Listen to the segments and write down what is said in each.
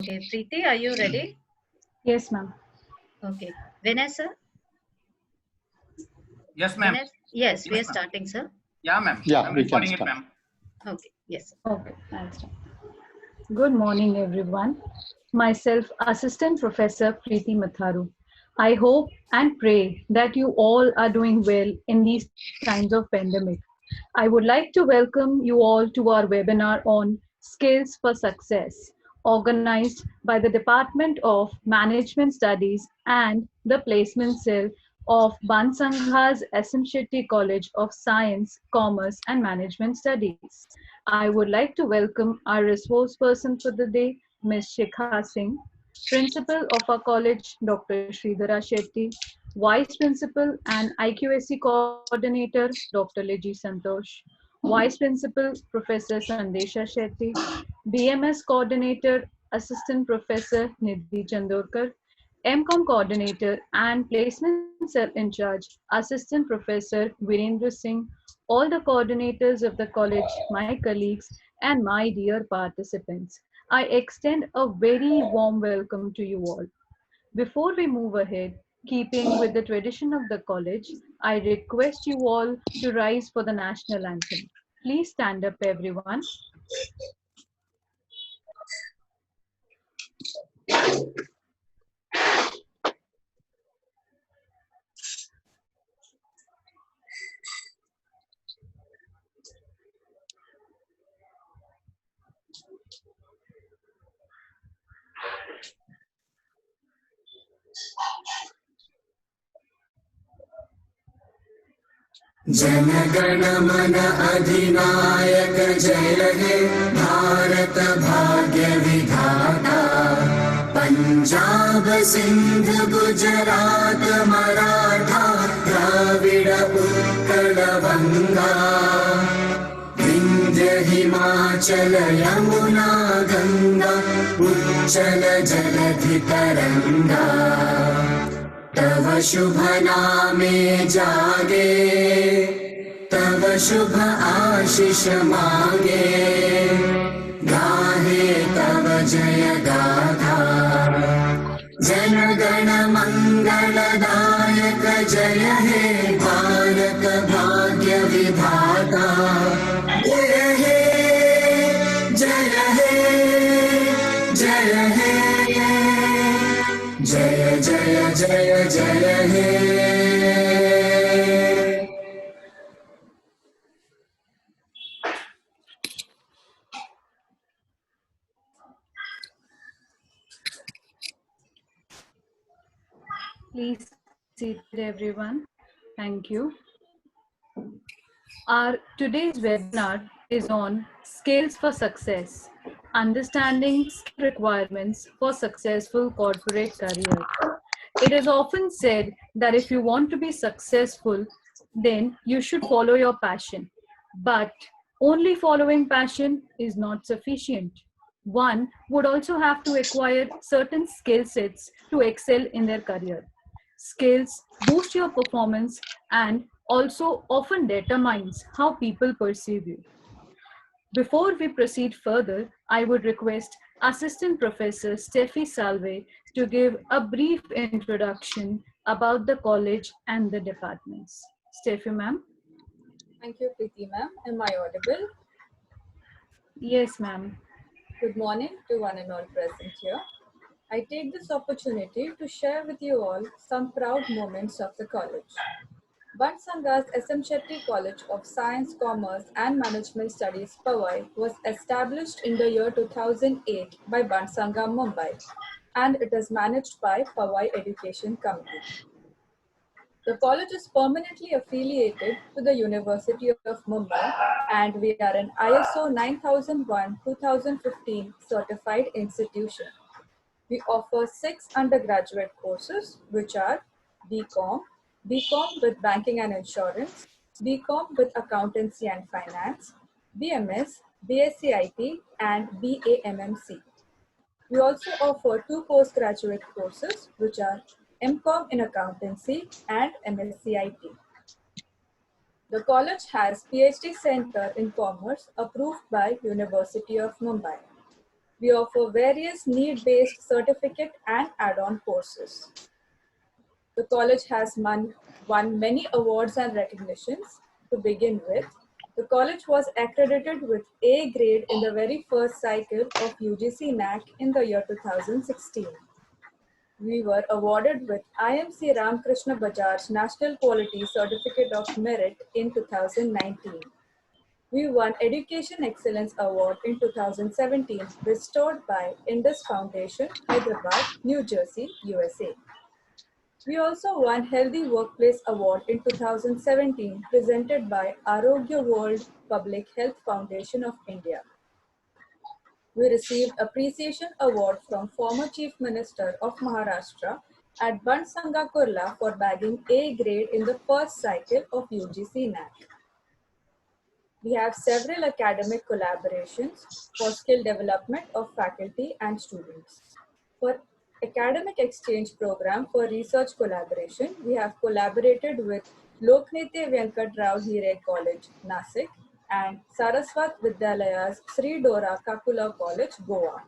Okay, Preeti, are you ready? Yes, ma'am. Okay. Vanessa? Yes, ma'am. Yes, we are Yes, ma'am. starting, sir. Yeah, ma'am. Yeah, I'm we can recording it, start. ma'am. Okay, yes. Okay, I'll start. Good morning, everyone. Myself, Assistant Professor Preeti Matharu. I hope and pray that you all are doing well in these times of pandemic. I would like to welcome you all to our webinar on Skills for Success, organized by the Department of Management Studies and the Placement Cell of Bansangha's SM Shetty College of Science, Commerce and Management Studies. I would like to welcome our resource person for the day, Ms. Shikha Singh, Principal of our college, Dr. Sridhara Shetty, Vice Principal and IQSC Coordinator, Dr. Liji Santosh, Vice Principal, Professor Sandesha Shetty, BMS Coordinator, Assistant Professor Nidhi Chandorkar, MCOM Coordinator and Placement Cell in Charge, Assistant Professor Virendra Singh, all the coordinators of the college, my colleagues, and my dear participants. I extend a very warm welcome to you all. Before we move ahead, keeping with the tradition of the college, I request you all to rise for the national anthem. Please stand up, everyone. जनगण मन अधिनायक जय हे भारत भाग्य विधाता पंजाब सिंध गुजरात मराठा द्राविड उत्कल बंगा विंध्य हिमाचल यमुना गंगा उच्चल जलधि तरंगा तव शुभ नामे जागे तव शुभ आशीष मांगे गाहे तव जय गाथा जनगण मंगलदायक जय हे भारत भाग्य विधाता जय हे जय हे जय हे जय जय जय जय हे Please seated, everyone. Thank you. Our today's webinar is on Skills for Success, Understanding Skill Requirements for Successful Corporate Career. It is often said that if you want to be successful, then you should follow your passion. But only following passion is not sufficient. One would also have to acquire certain skill sets to excel in their career. Skills boost your performance and also often determines how people perceive you. Before we proceed further, I would request Assistant Professor Steffi Salve to give a brief introduction about the college and the departments. Steffi, ma'am? Thank you, Preeti ma'am. Am I audible? Yes, ma'am. Good morning to one and all present here. I take this opportunity to share with you all some proud moments of the college. Bansanga's SM Shetty College of Science, Commerce and Management Studies, Powai was established in the year 2008 by Bansanga, Mumbai, and it is managed by Powai Education Committee. The college is permanently affiliated to the University of Mumbai, and we are an ISO 9001-2015 certified institution. We offer 6 undergraduate courses, which are BCom, BCom with Banking and Insurance, BCom with Accountancy and Finance, BMS, BSc IT, and BAMMC. We also offer 2 postgraduate courses, which are MCom in Accountancy and MSc IT. The college has PhD Center in Commerce approved by University of Mumbai. We offer various need-based certificate and add-on courses. The college has won many awards and recognitions. To begin with, the college was accredited with A grade in the very first cycle of UGC NAC in the year 2016. We were awarded with IMC Ramkrishna Bajaj National Quality Certificate of Merit in 2019. We won Education Excellence Award in 2017, bestowed by Indus Foundation, Hyderabad, New Jersey, USA. We also won Healthy Workplace Award in 2017, presented by Arogya World Public Health Foundation of India. We received Appreciation Award from former Chief Minister of Maharashtra at Bansanga Kurla for bagging A grade in the first cycle of UGC NAC. We have several academic collaborations for skill development of faculty and students. For academic exchange program for research collaboration, we have collaborated with Loknitya Venkat Rao Hire College, Nasik, and Saraswat Vidyalayas Sri Dora Kakula College, Goa.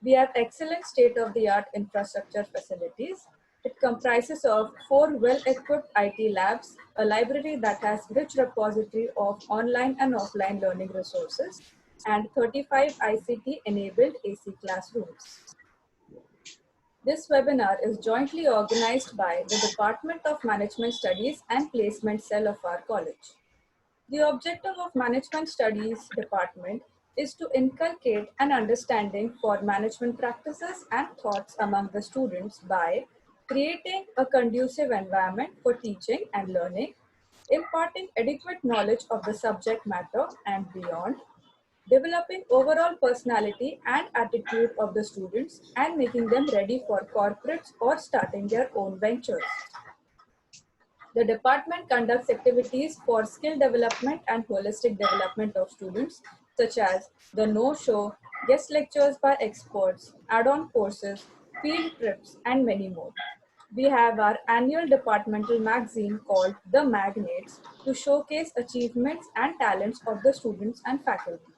We have excellent state-of-the-art infrastructure facilities. It comprises of 4 well-equipped IT labs, a library that has rich repository of online and offline learning resources, and 35 ICT-enabled AC classrooms. This webinar is jointly organized by the Department of Management Studies and Placement Cell of our college. The objective of Management Studies Department is to inculcate an understanding for management practices and thoughts among the students by creating a conducive environment for teaching and learning, imparting adequate knowledge of the subject matter and beyond, developing overall personality and attitude of the students, and making them ready for corporates or starting their own ventures. The department conducts activities for skill development and holistic development of students, such as the no-show, guest lectures by experts, add-on courses, field trips, and many more. We have our annual departmental magazine called The Magnates to showcase achievements and talents of the students and faculty.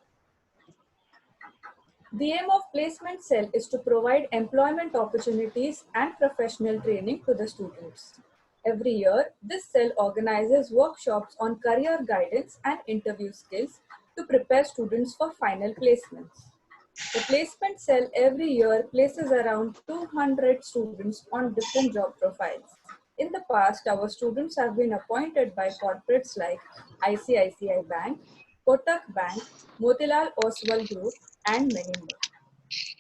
The aim of Placement Cell is to provide employment opportunities and professional training to the students. Every year, this cell organizes workshops on career guidance and interview skills to prepare students for final placements. The Placement Cell every year places around 200 students on different job profiles. In the past, our students have been appointed by corporates like ICICI Bank, Kotak Bank, Motilal Oswal Group, and many more.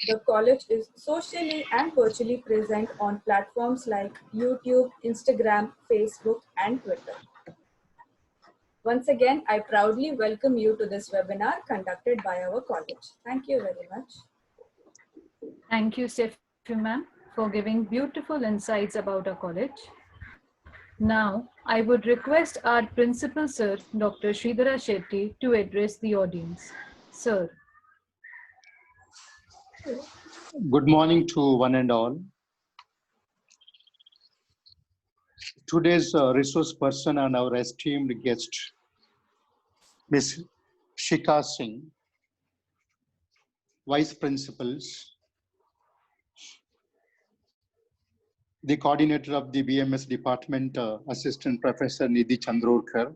The college is socially and virtually present on platforms like YouTube, Instagram, Facebook, and Twitter. Once again, I proudly welcome you to this webinar conducted by our college. Thank you very much. Thank you, Steffi ma'am, for giving beautiful insights about our college. Now, I would request our principal, Sir, Dr. Sridhara Shetty, to address the audience. Sir. Good morning to one and all. Today's resource person and our esteemed guest, Ms. Shikha Singh, Vice Principals, the Coordinator of the BMS Department, Assistant Professor Nidhi Chandrorkar,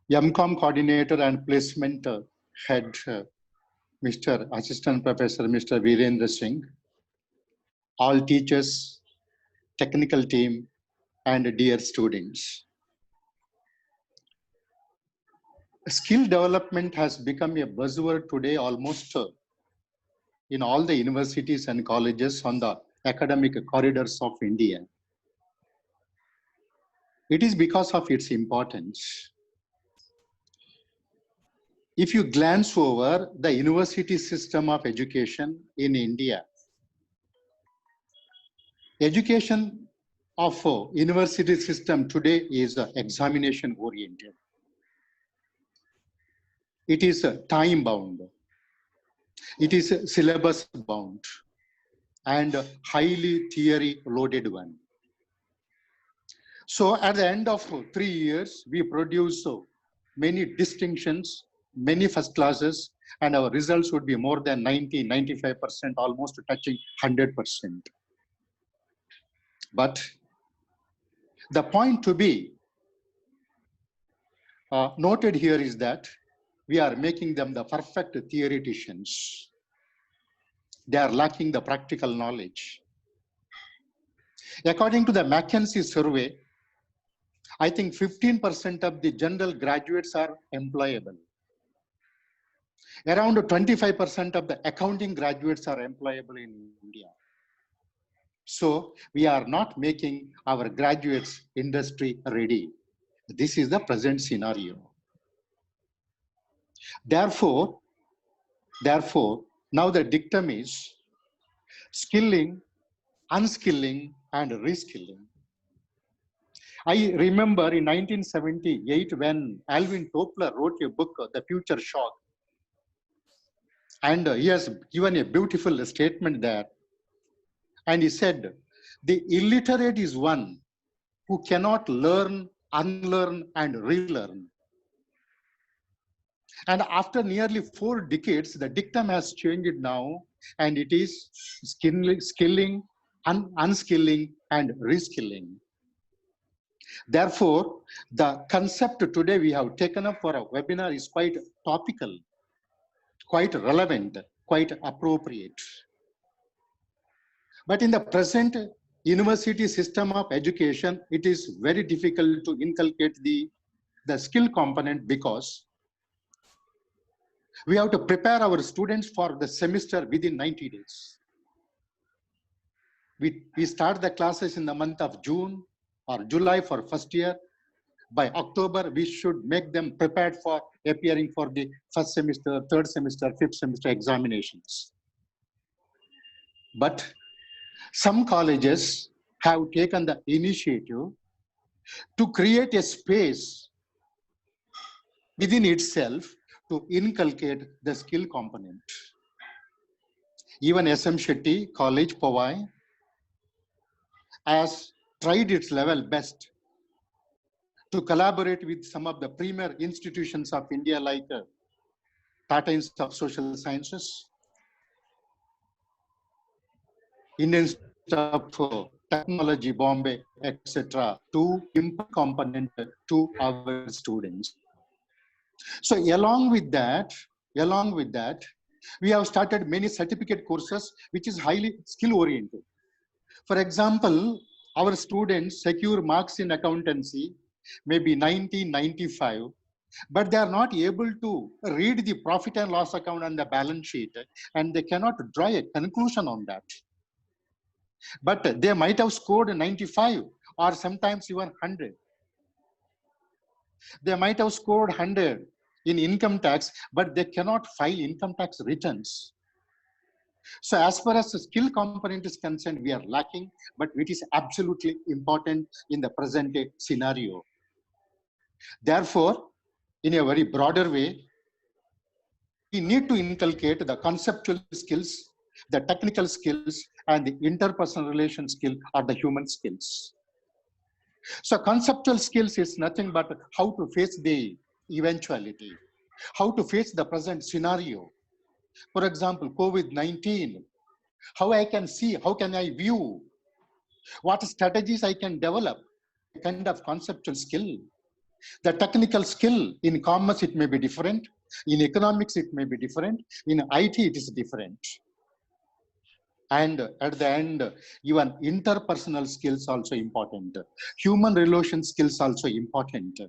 MCOM Coordinator and Placement Head, Mr. Assistant Professor, Mr. Virendra Singh, all teachers, technical team, and dear students. Skill development has become a buzzword today almost in all the universities and colleges on the academic corridors of India. It is because of its importance. If you glance over the university system of education in India, education of university system today is examination oriented. It is time bound. It is syllabus bound and highly theory loaded one. So at the end of 3 years, we produce many distinctions many first classes, and our results would be more than 90, 95%, almost touching 100%. But the point to be noted here is that we are making them the perfect theoreticians. They are lacking the practical knowledge. According to the McKinsey survey, I think 15% of the general graduates are employable. Around 25% of the accounting graduates are employable in India. So we are not making our graduates industry ready. This is the present scenario. Therefore, now the dictum is skilling, unskilling, and reskilling. I remember in 1978 when Alvin Toffler wrote a book, The Future Shock, and he has given a beautiful statement there. And he said, the illiterate is one who cannot learn, unlearn, and relearn. And after nearly 4 decades, the dictum has changed now, and it is skilling, unskilling, and reskilling. Therefore, the concept today we have taken up for a webinar is quite topical, quite relevant, quite appropriate. But in the present university system of education, it is very difficult to inculcate the skill component because we have to prepare our students for the semester within 90 days. We start the classes in the month of June or July for first year. By October, we should make them prepared for appearing for the first semester, third semester, fifth semester examinations. But some colleges have taken the initiative to create a space within itself to inculcate the skill component. Even SM Shetty College, Powai, has tried its level best to collaborate with some of the premier institutions of India like Tata Institute of Social Sciences, Indian Institute of Technology, Bombay, etc., to impart component to our students. So along with that, we have started many certificate courses, which is highly skill oriented. For example, our students secure marks in accountancy, maybe 90, 95, but they are not able to read the profit and loss account and the balance sheet, and they cannot draw a conclusion on that. But they might have scored 95 or sometimes even 100. They might have scored 100 in income tax, but they cannot file income tax returns. So as far as the skill component is concerned, we are lacking, but it is absolutely important in the present scenario. Therefore, in a very broader way, we need to inculcate the conceptual skills, the technical skills, and the interpersonal relation skill or the human skills. So conceptual skills is nothing but how to face the eventuality, how to face the present scenario. For example, COVID-19, how I can see, how can I view, what strategies I can develop, kind of conceptual skill. The technical skill in commerce, it may be different. In economics, it may be different. In IT, it is different. And at the end, even interpersonal skills also important. Human relation skills also important.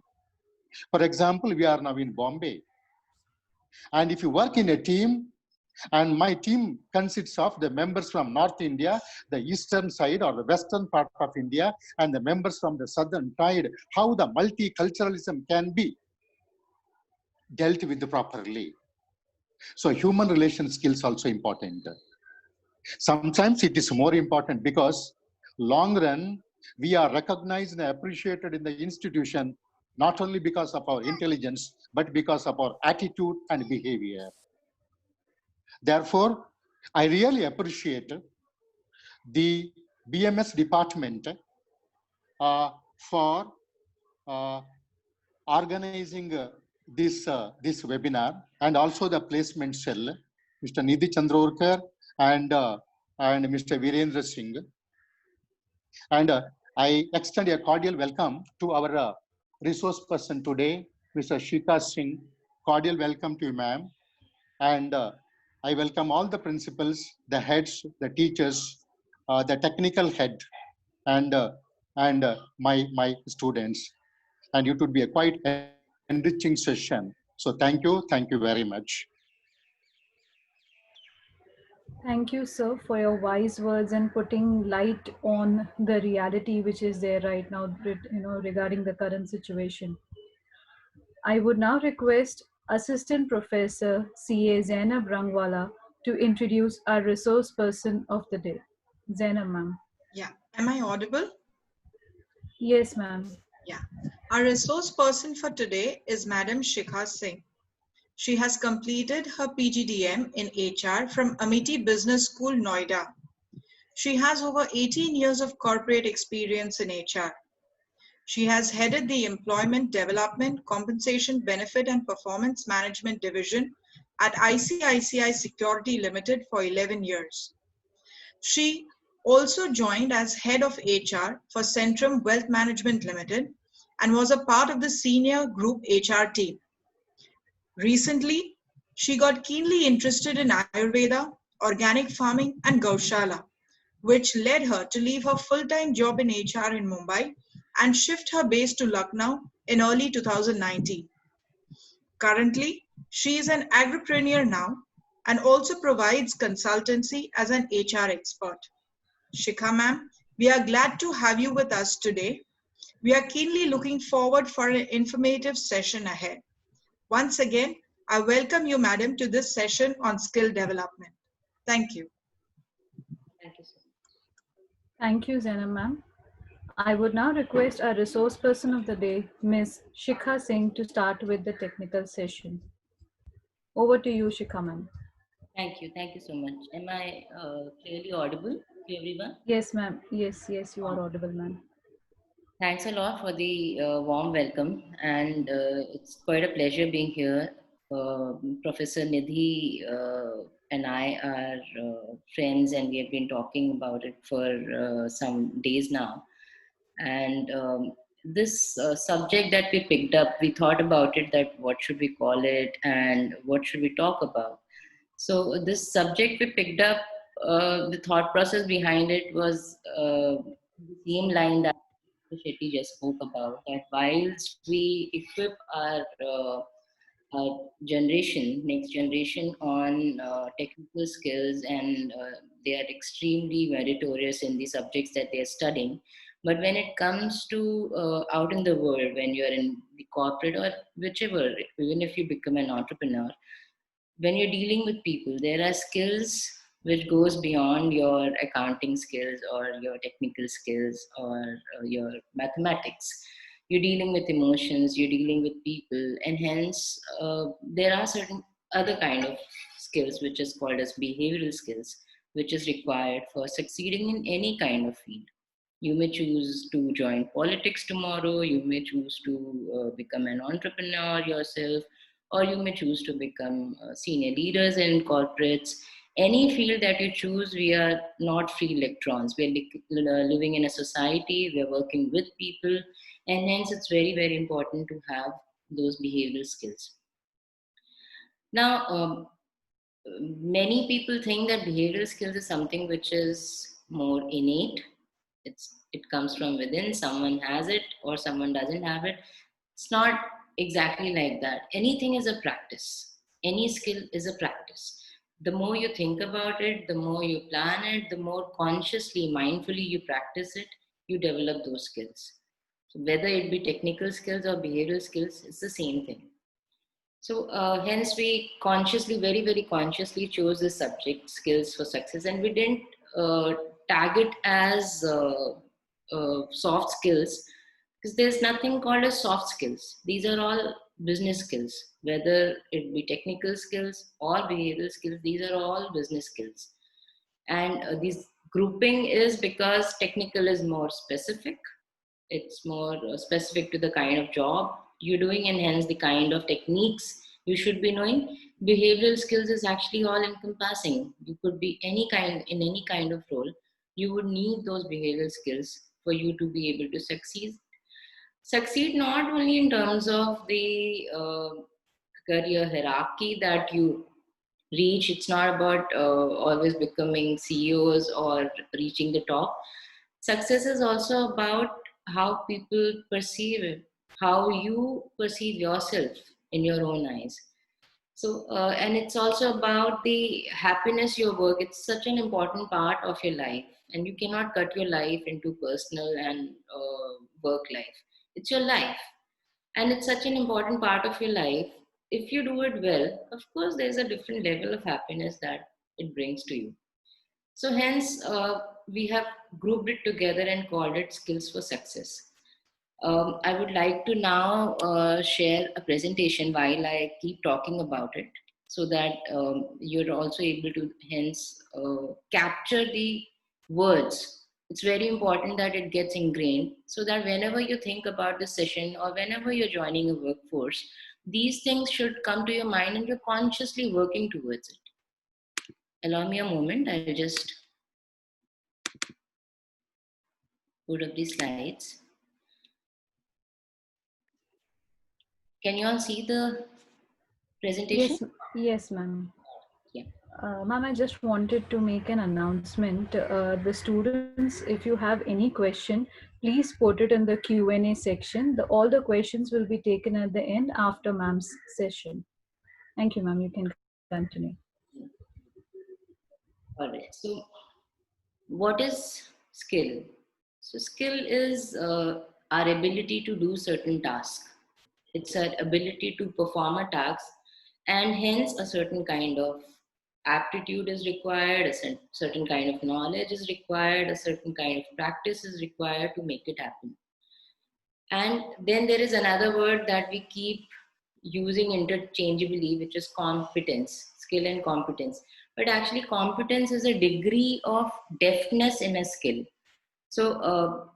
For example, we are now in Bombay. And if you work in a team, and my team consists of the members from North India, the eastern side or the western part of India, and the members from the southern side, how the multiculturalism can be dealt with properly. So human relation skills also important. Sometimes it is more important because long run, we are recognized and appreciated in the institution, not only because of our intelligence, but because of our attitude and behavior. Therefore, I really appreciate the BMS department for organizing this webinar, and also the placement cell, Mr. Nidhi Chandrorkar and Mr. Virendra Singh. And I extend a cordial welcome to our resource person today, Mr. Shikha Singh. Cordial welcome to you, ma'am. And I welcome all the principals, the heads, the teachers, the technical head, and my students. And it would be a quite enriching session. So thank you very much. Thank you, sir, for your wise words and putting light on the reality which is there right now, regarding the current situation. I would now request Assistant Professor C.A. Zainab Rangwala to introduce our resource person of the day. Zainab, ma'am. Yeah, am I audible? Yes, ma'am. Yeah. Our resource person for today is Madam Shikha Singh. She has completed her PGDM in HR from Amity Business School, Noida. She has over 18 years of corporate experience in HR. She has headed the Employment Development, Compensation, Benefit and Performance Management Division at ICICI Security Limited for 11 years. She also joined as head of HR for Centrum Wealth Management Limited and was a part of the senior group HR team. Recently, she got keenly interested in Ayurveda, organic farming, and Gaushala, which led her to leave her full-time job in HR in Mumbai and shift her base to Lucknow in early 2019. Currently, she is an agripreneur now and also provides consultancy as an HR expert. Shikha ma'am, we are glad to have you with us today. We are keenly looking forward for an informative session ahead. Once again, I welcome you, madam, to this session on skill development. Thank you. Thank you, sir. Thank you, Zainab, ma'am. I would now request our resource person of the day, Ms. Shikha Singh, to start with the technical session. Over to you, Shikha ma'am. Thank you so much. Am I clearly audible to everyone? Yes, ma'am. Yes, you are audible, ma'am. Thanks a lot for the warm welcome, and it's quite a pleasure being here. Professor Nidhi and I are friends, and we have been talking about it for some days now. And this subject that we picked up, we thought about it, that what should we call it and what should we talk about. So this subject we picked up, the thought process behind it was the same line that Shetty just spoke about, that whilst we equip our generation, next generation, on technical skills, and they are extremely meritorious in the subjects that they are studying. But when it comes to out in the world, when you are in the corporate or whichever, even if you become an entrepreneur, when you're dealing with people, there are skills which goes beyond your accounting skills or your technical skills or your mathematics. You're dealing with emotions, you're dealing with people, and hence there are certain other kind of skills which is called as behavioral skills, which is required for succeeding in any kind of field. You may choose to join politics tomorrow, you may choose to become an entrepreneur yourself, or you may choose to become senior leaders in corporates. Any field that you choose, we are not free electrons. We are living in a society, we are working with people, and hence it's very, very important to have those behavioral skills. Now, many people think that behavioral skills is something which is more innate. It comes from within, someone has it or someone doesn't have it. It's not exactly like that. Anything is a practice. Any skill is a practice. The more you think about it, the more you plan it, the more consciously, mindfully you practice it, you develop those skills. So whether it be technical skills or behavioral skills, it's the same thing. So hence we consciously, very, very consciously chose this subject, skills for success, and we didn't tag it as soft skills, because there's nothing called as soft skills. These are all business skills, whether it be technical skills or behavioral skills, these are all business skills. And this grouping is because technical is more specific. It's more specific to the kind of job you're doing, and hence the kind of techniques you should be knowing. Behavioral skills is actually all encompassing. You could be any kind, in any kind of role. You would need those behavioral skills for you to be able to succeed not only in terms of the career hierarchy that you reach. It's not about always becoming CEOs or reaching the top. Success is also about how people perceive it, how you perceive yourself in your own eyes. So, and it's also about the happiness your work. It's such an important part of your life, and you cannot cut your life into personal and work life. It's your life, and it's such an important part of your life. If you do it well, of course there's a different level of happiness that it brings to you. So hence we have grouped it together and called it skills for success. I would like to now share a presentation while I keep talking about it, so that you're also able to hence capture the words. It's very important that it gets ingrained, so that whenever you think about the session or whenever you're joining a workforce, these things should come to your mind and you're consciously working towards it. Allow me a moment, I'll just put up the slides. Can you all see the presentation? Yes, ma'am. Yeah. Ma'am, I just wanted to make an announcement. The students, if you have any question, please put it in the Q&A section. All the questions will be taken at the end after ma'am's session. Thank you, ma'am. You can continue. All right. So, what is skill? So, skill is our ability to do certain tasks. It's our ability to perform a task, and hence a certain kind of aptitude is required, a certain kind of knowledge is required, a certain kind of practice is required to make it happen. And then there is another word that we keep using interchangeably, which is competence, skill and competence. But actually, competence is a degree of deftness in a skill. So,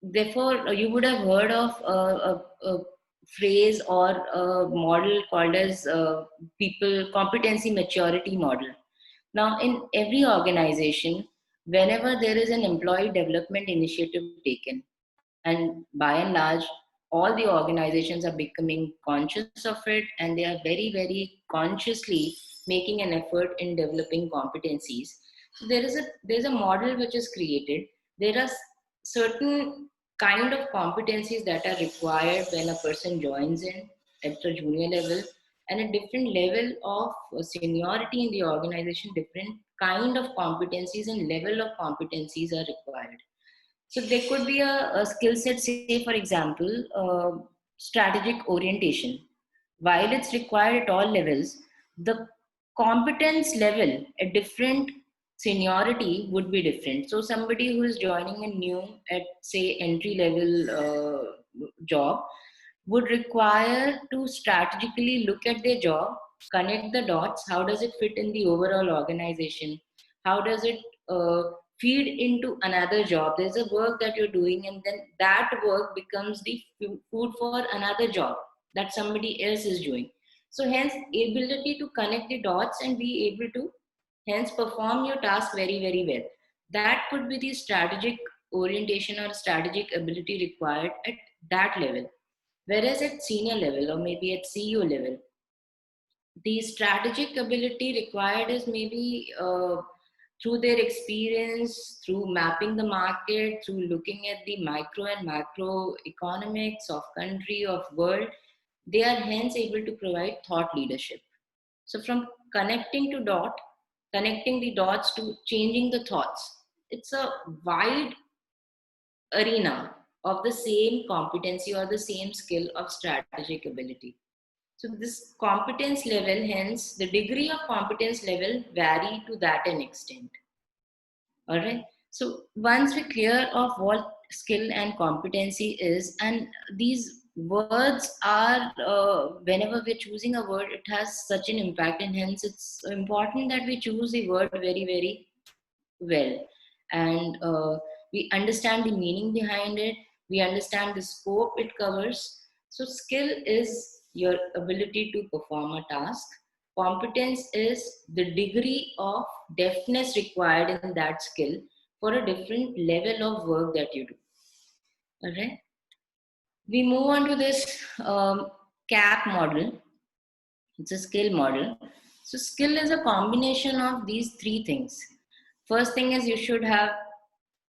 therefore, you would have heard of a phrase or a model called as people competency maturity model. Now, in every organization, whenever there is an employee development initiative taken, and by and large, all the organizations are becoming conscious of it, and they are very, very consciously making an effort in developing competencies. So there's a model which is created. There are certain kind of competencies that are required when a person joins in at the junior level, and a different level of seniority in the organization, different kind of competencies and level of competencies are required. So there could be a skill set, say for example, strategic orientation. While it's required at all levels, the competence level at different seniority would be different. So somebody who is joining a new at say entry level job would require to strategically look at their job, connect the dots. How does it fit in the overall organization? How does it feed into another job? There's a work that you're doing, and then that work becomes the food for another job that somebody else is doing. So hence ability to connect the dots and be able to hence perform your task very, very well. That could be the strategic orientation or strategic ability required at that level. Whereas at senior level or maybe at CEO level, the strategic ability required is maybe through their experience, through mapping the market, through looking at the micro and macro economics of country, of world, they are hence able to provide thought leadership. So from connecting the dots to changing the thoughts, it's a wide arena of the same competency or the same skill of strategic ability. So this competence level, hence the degree of competence level vary to that an extent. All right. So once we clear of what skill and competency is, and these words are, whenever we're choosing a word, it has such an impact, and hence it's important that we choose the word very, very well. And we understand the meaning behind it, we understand the scope it covers, So skill is your ability to perform a task. Competence is the degree of deftness required in that skill for a different level of work that you do. All right. We move on to this CAP model. It's a skill model. So skill is a combination of these three things. First thing is you should have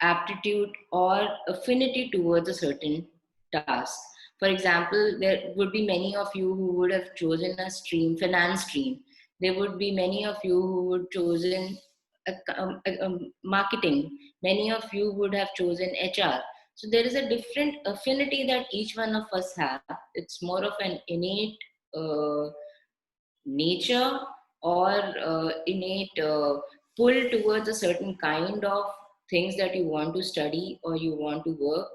aptitude or affinity towards a certain task. For example, there would be many of you who would have chosen a stream, finance stream. There would be many of you who would chosen marketing. Many of you would have chosen HR. So there is a different affinity that each one of us have. It's more of an innate nature or innate pull towards a certain kind of things that you want to study or you want to work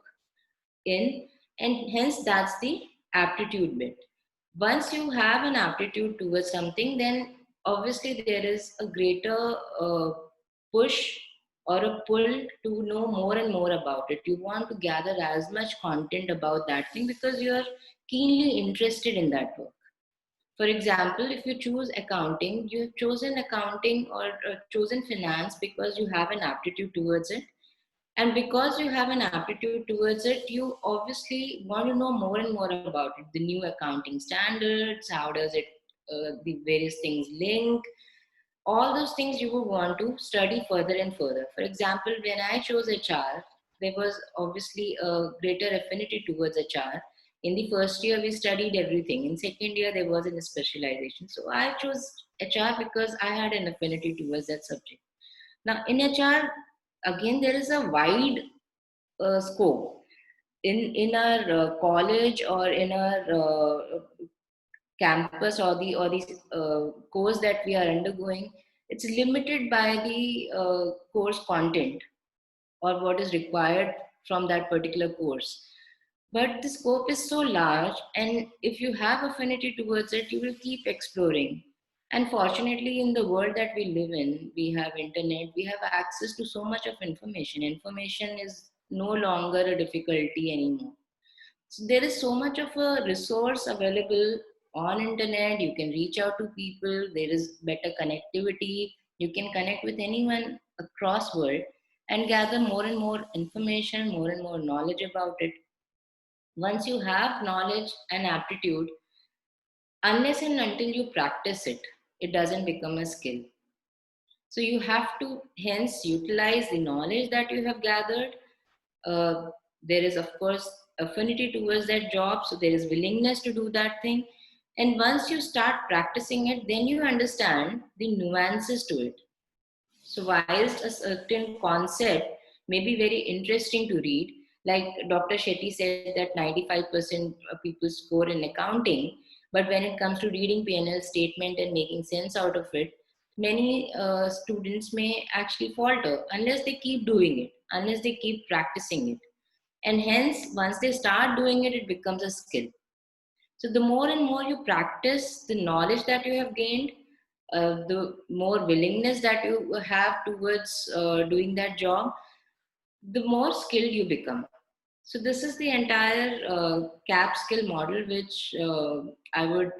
in, and hence that's the aptitude bit. Once you have an aptitude towards something, then obviously there is a greater push or a pull to know more and more about it. You want to gather as much content about that thing because you are keenly interested in that work. For example, if you choose accounting, you've chosen accounting or chosen finance because you have an aptitude towards it. And because you have an aptitude towards it, you obviously want to know more and more about it. The new accounting standards, how does it, the various things link, all those things you would want to study further and further. For example, when I chose HR, there was obviously a greater affinity towards HR. In the first year, we studied everything. In second year, there wasn't a specialization. So I chose HR because I had an affinity towards that subject. Now, in HR, again, there is a wide scope. In our college or in our campus or the course that we are undergoing, it's limited by the course content or what is required from that particular course. But the scope is so large, and if you have affinity towards it, you will keep exploring. And fortunately, in the world that we live in, we have internet, we have access to so much of information. Information is no longer a difficulty anymore. So there is so much of a resource available on internet. You can reach out to people. There is better connectivity. You can connect with anyone across world and gather more and more information, more and more knowledge about it. Once you have knowledge and aptitude, unless and until you practice it, it doesn't become a skill. So you have to hence utilize the knowledge that you have gathered. There is, of course, affinity towards that job, so there is willingness to do that thing. And once you start practicing it, then you understand the nuances to it. So whilst a certain concept may be very interesting to read, like Dr. Shetty said that 95% of people score in accounting, but when it comes to reading P&L statement and making sense out of it, many students may actually falter unless they keep doing it, unless they keep practicing it. And hence, once they start doing it, it becomes a skill. So the more and more you practice the knowledge that you have gained, the more willingness that you have towards doing that job, the more skilled you become. So this is the entire CAP skill model, which I would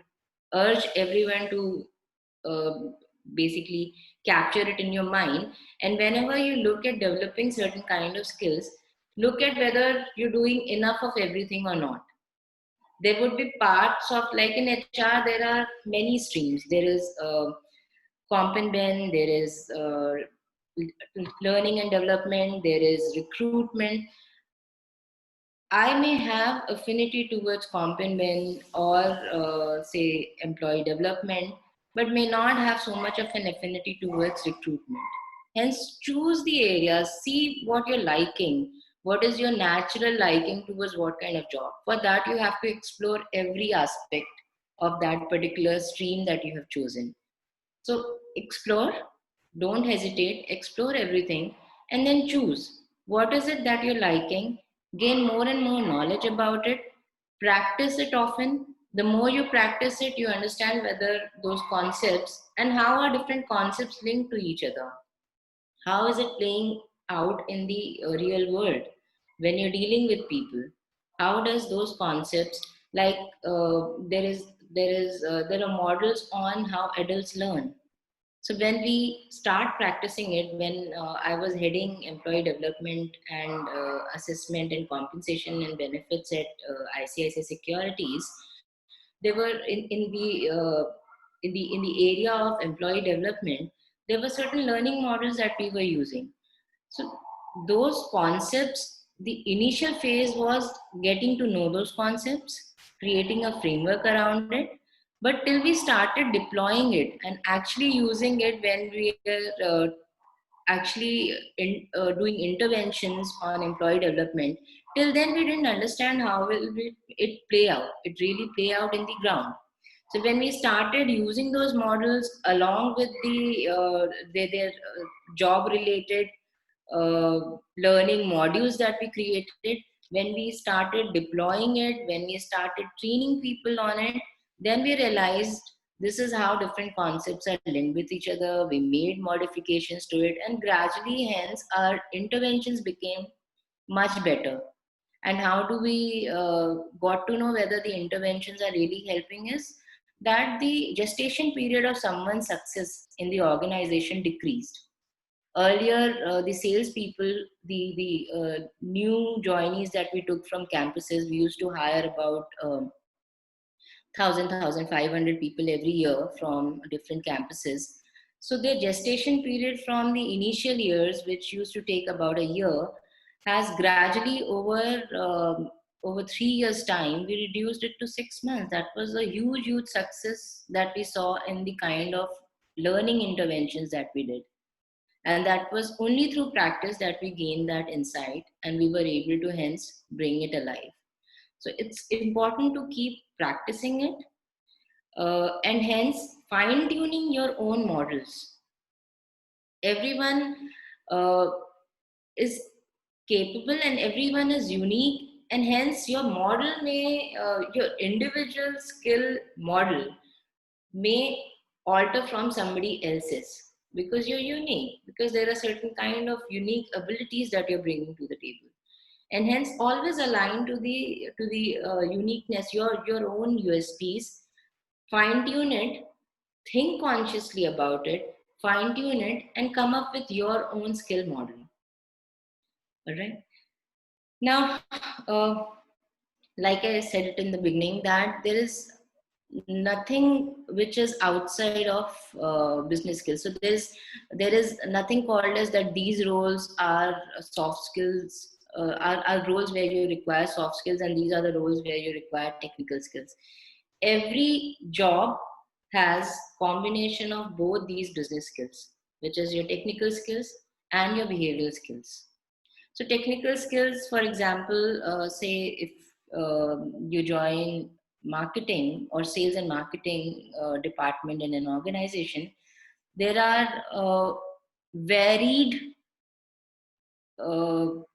urge everyone to basically capture it in your mind. And whenever you look at developing certain kind of skills, look at whether you're doing enough of everything or not. There would be parts of, like in HR, there are many streams. There is Comp and Ben, there is learning and development, there is recruitment. I may have affinity towards Comp and Ben or say employee development, but may not have so much of an affinity towards recruitment. Hence, choose the areas, see what you're liking, what is your natural liking towards what kind of job. For that, you have to explore every aspect of that particular stream that you have chosen. So explore, don't hesitate, explore everything, and then choose what is it that you're liking, gain more and more knowledge about it, practice it often. The more you practice it, you understand whether those concepts and how are different concepts linked to each other. How is it playing out in the real world when you're dealing with people? How does those concepts Like there are models on how adults learn. So when we start practicing it, when I was heading employee development and assessment and compensation and benefits at ICICI Securities, they were in the area of employee development. There were certain learning models that we were using. So those concepts, the initial phase was getting to know those concepts, creating a framework around it. But till we started deploying it and actually using it when we were doing interventions on employee development, till then we didn't understand how will it play out. It really play out in the ground. So when we started using those models along with their job related learning modules that we created, when we started deploying it, when we started training people on it, then we realized this is how different concepts are linked with each other. We made modifications to it, and gradually, hence, our interventions became much better. And how do we got to know whether the interventions are really helping us? That the gestation period of someone's success in the organization decreased. Earlier, the salespeople, the new joinees that we took from campuses, we used to hire about 1,500 people every year from different campuses. So their gestation period from the initial years, which used to take about a year, has gradually over 3 years' time, we reduced it to 6 months. That was a huge, huge success that we saw in the kind of learning interventions that we did. And that was only through practice that we gained that insight and we were able to hence bring it alive. So it's important to keep practicing it and hence fine tuning your own models. Everyone is capable and everyone is unique, and hence your model your individual skill model may alter from somebody else's because you're unique, because there are certain kind of unique abilities that you're bringing to the table, and hence always align to the uniqueness, your own USPs. Fine tune it, think consciously about it, fine tune it, and come up with your own skill model. All right. Now, like I said it in the beginning, that there is nothing which is outside of business skills. So there is nothing called as that these roles are soft skills, are roles where you require soft skills, and these are the roles where you require technical skills. Every job has combination of both these business skills, which is your technical skills and your behavioral skills. So technical skills, for example, say if you join marketing or sales and marketing department in an organization, there are varied, so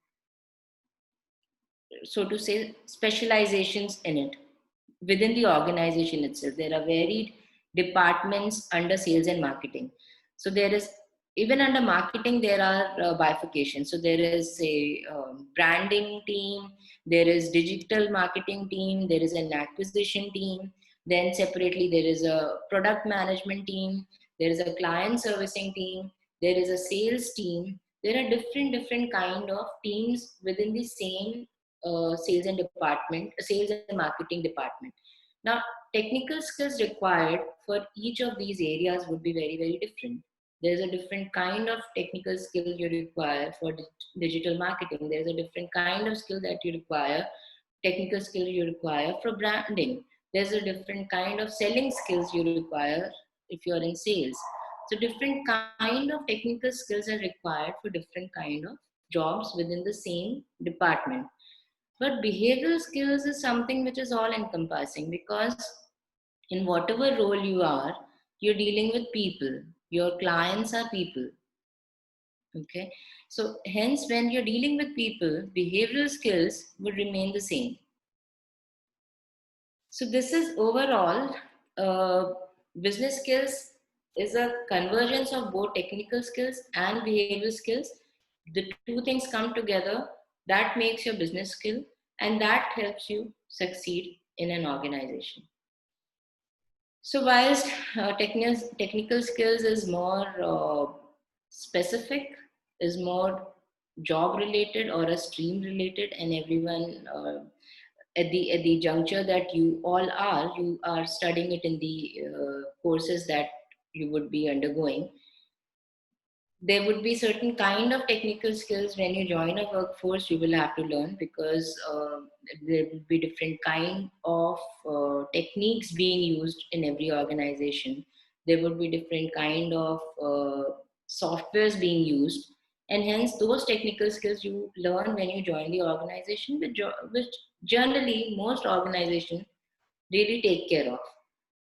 to say, specializations in it. Within the organization itself, there are varied departments under sales and marketing. So there is, even under marketing, there are bifurcations. So there is a branding team, there is digital marketing team, there is an acquisition team, then separately there is a product management team, there is a client servicing team, there is a sales team. There are different kind of teams within the same sales and marketing department. Now, technical skills required for each of these areas would be very, very different. There's a different kind of technical skill you require for digital marketing. There's a different kind of skill that you require, technical skill you require for branding. There's a different kind of selling skills you require if you're in sales. So different kind of technical skills are required for different kind of jobs within the same department. But behavioral skills is something which is all encompassing, because in whatever role you are, you're dealing with people. Your clients are people. Okay. So hence, when you're dealing with people, behavioral skills would remain the same. So this is overall, business skills is a convergence of both technical skills and behavioral skills. The two things come together, that makes your business skill, and that helps you succeed in an organization. So whilst technical skills is more specific, is more job related or a stream related, and everyone at the juncture that you are studying it in the courses that you would be undergoing. There would be certain kind of technical skills when you join a workforce you will have to learn, because there will be different kind of techniques being used in every organization. There would be different kind of softwares being used, and hence those technical skills you learn when you join the organization, which generally most organizations really take care of.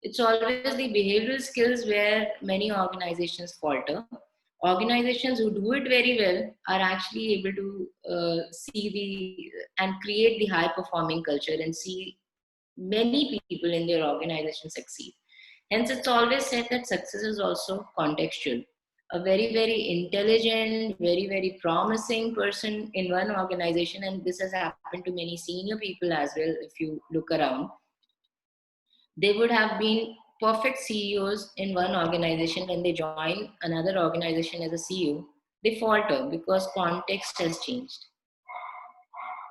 It's always the behavioral skills where many organizations falter. Organizations who do it very well are actually able to see and create the high performing culture and see many people in their organization succeed. Hence, it's always said that success is also contextual. A very, very intelligent, very, very promising person in one organization, and this has happened to many senior people as well, if you look around, they would have been perfect CEOs in one organization. When they join another organization as a CEO, they falter because context has changed.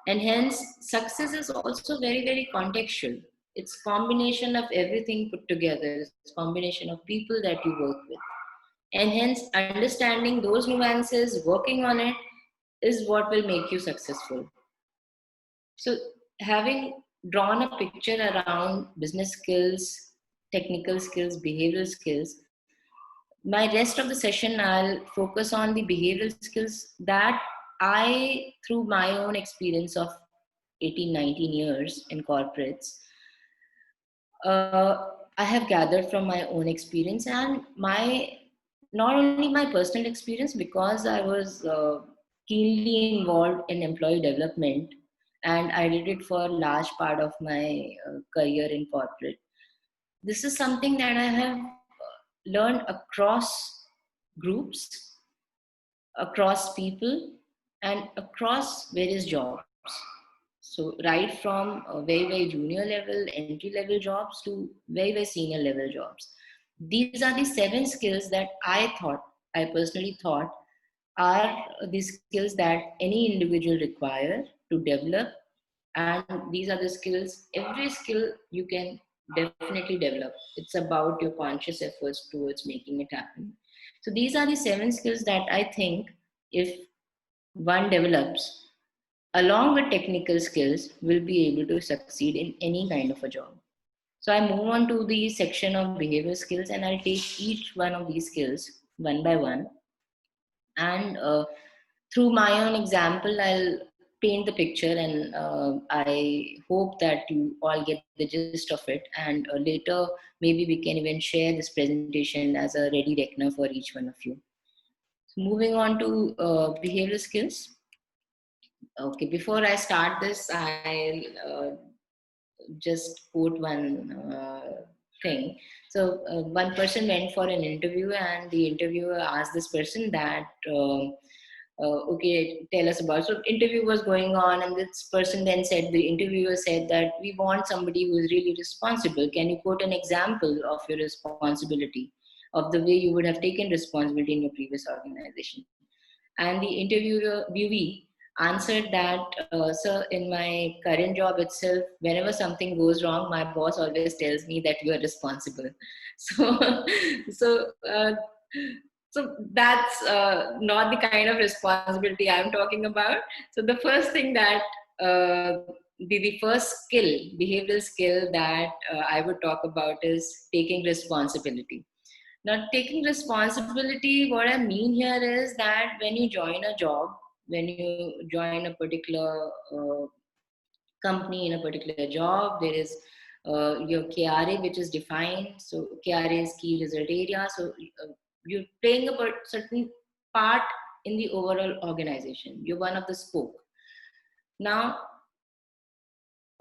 And hence, success is also very, very contextual. It's combination of everything put together. It's combination of people that you work with. And hence, understanding those nuances, working on it, is what will make you successful. So, having drawn a picture around business skills, technical skills, behavioral skills, my rest of the session I'll focus on the behavioral skills that I, through my own experience of 18, 19 years in corporates, I have gathered from my own experience and not only my personal experience, because I was keenly involved in employee development, and I did it for a large part of my career in corporate. This is something that I have learned across groups, across people, and across various jobs. So right from a very, very junior level, entry level jobs to very, very senior level jobs. These are the 7 skills that I personally thought are the skills that any individual require to develop. And these are the skills, every skill you can definitely develop. It's about your conscious efforts towards making it happen. So these are the 7 skills that I think if one develops along with technical skills will be able to succeed in any kind of a job. So I move on to the section of behavioral skills, and I'll take each one of these skills one by one. And through my own example, I'll paint the picture, and I hope that you all get the gist of it. And later, maybe we can even share this presentation as a ready reckoner for each one of you. So moving on to behavioral skills. Okay, before I start this, I'll just quote one thing. So one person went for an interview, and the interviewer asked this person that, okay, tell us about. So interview was going on, and this person then said, the interviewer said that we want somebody who is really responsible. Can you quote an example of your responsibility, of the way you would have taken responsibility in your previous organization? And the interviewee answered that, sir, in my current job itself, whenever something goes wrong, my boss always tells me that you are responsible. So that's not the kind of responsibility I'm talking about. So the first thing that, the first skill, behavioral skill that I would talk about is taking responsibility. Now, taking responsibility, what I mean here is that when you join a job, when you join a particular company in a particular job, there is your KRA, which is defined. So KRA is key result area. So you're playing a certain part in the overall organization. You're one of the spoke. Now,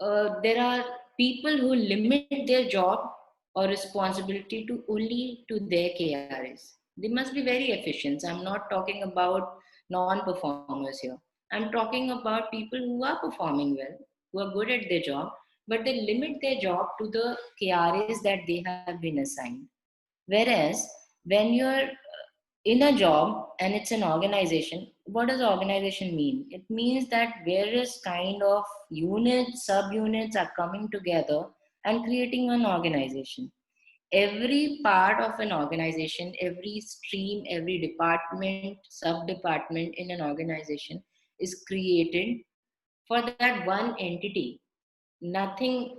there are people who limit their job or responsibility to only to their KRAs. They must be very efficient. I'm not talking about non-performers here. I'm talking about people who are performing well, who are good at their job, but they limit their job to the KRAs that they have been assigned. Whereas when you're in a job and it's an organization, what does organization mean? It means that various kind of units, subunits are coming together and creating an organization. Every part of an organization, every stream, every department, sub-department in an organization is created for that one entity. Nothing,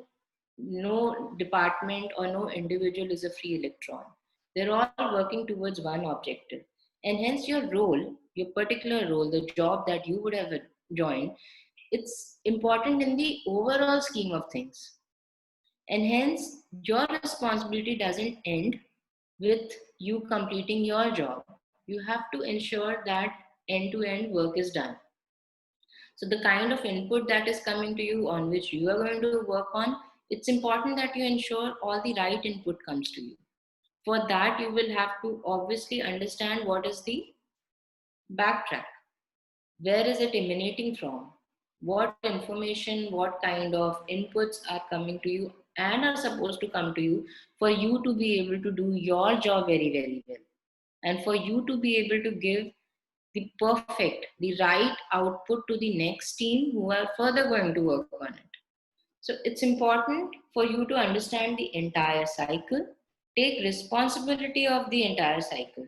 no department or no individual is a free electron. They're all working towards one objective. And hence your role, your particular role, the job that you would have joined, it's important in the overall scheme of things. And hence your responsibility doesn't end with you completing your job. You have to ensure that end-to-end work is done. So the kind of input that is coming to you on which you are going to work on, it's important that you ensure all the right input comes to you. For that, you will have to obviously understand what is the backtrack. Where is it emanating from? What information, what kind of inputs are coming to you and are supposed to come to you for you to be able to do your job very, very well. And for you to be able to give the perfect, the right output to the next team who are further going to work on it. So it's important for you to understand the entire cycle, take responsibility of the entire cycle.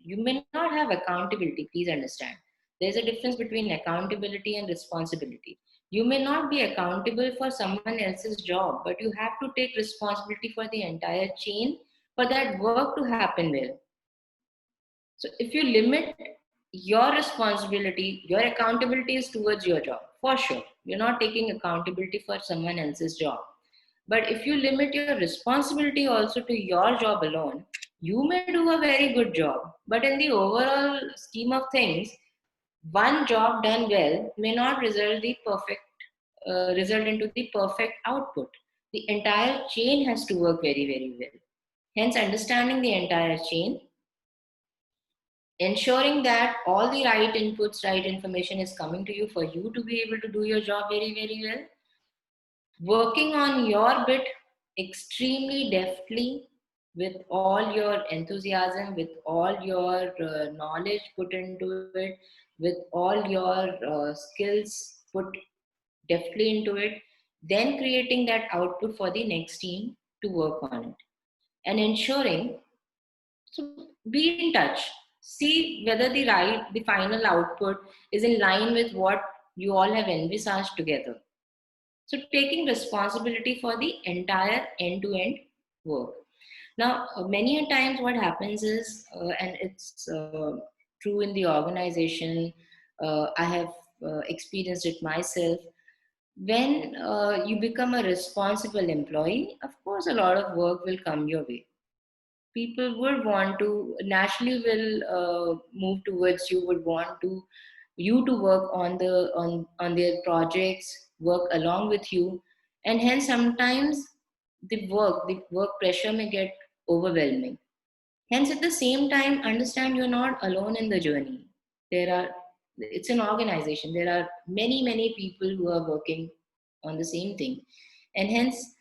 You may not have accountability, please understand. There's a difference between accountability and responsibility. You may not be accountable for someone else's job, but you have to take responsibility for the entire chain for that work to happen well. So if you limit your responsibility, your accountability is towards your job, for sure. You're not taking accountability for someone else's job. But if you limit your responsibility also to your job alone, you may do a very good job. But in the overall scheme of things, one job done well may not result into the perfect output. The entire chain has to work very, very well. Hence, understanding the entire chain, ensuring that all the right inputs, right information is coming to you for you to be able to do your job very, very well. Working on your bit extremely deftly with all your enthusiasm, with all your knowledge put into it, with all your skills put deftly into it, then creating that output for the next team to work on it. And ensuring, so be in touch. See whether the final output is in line with what you all have envisaged together. So taking responsibility for the entire end-to-end work. Now, many a times what happens is, and it's true in the organization, I have experienced it myself, when you become a responsible employee, of course, a lot of work will come your way. People would want to, naturally will move towards you, would want to you to work on their projects, work along with you, and hence sometimes the work pressure may get overwhelming. Hence, at the same time, understand you're not alone in the journey. It's an organization. There are many people who are working on the same thing, and hence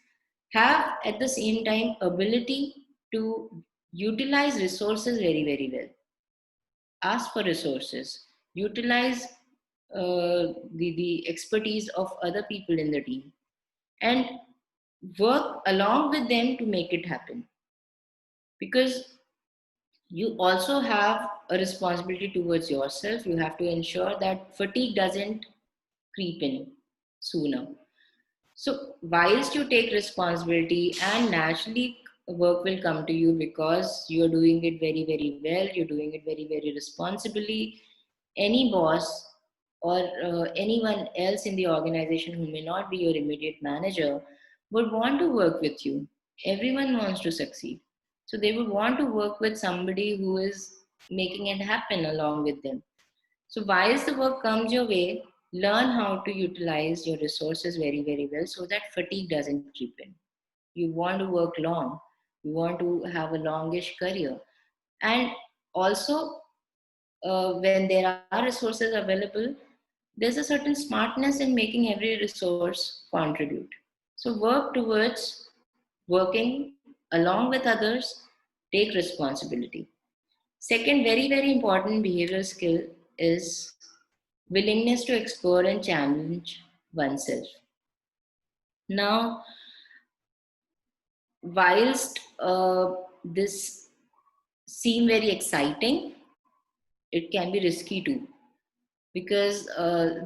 have at the same time ability to utilize resources very, very well. Ask for resources, utilize the expertise of other people in the team, and work along with them to make it happen. Because you also have a responsibility towards yourself. You have to ensure that fatigue doesn't creep in sooner. So whilst you take responsibility, and naturally work will come to you because you're doing it very, very well, you're doing it very, very responsibly. Any boss or anyone else in the organization who may not be your immediate manager would want to work with you. Everyone wants to succeed. So they would want to work with somebody who is making it happen along with them. So whilst the work comes your way, learn how to utilize your resources very, very well so that fatigue doesn't creep in. You want to work long. You want to have a longish career. And also, when there are resources available, there's a certain smartness in making every resource contribute. So work towards working along with others, take responsibility. Second, very, very important behavioral skill is willingness to explore and challenge oneself. Now, whilst this seem very exciting, it can be risky too, because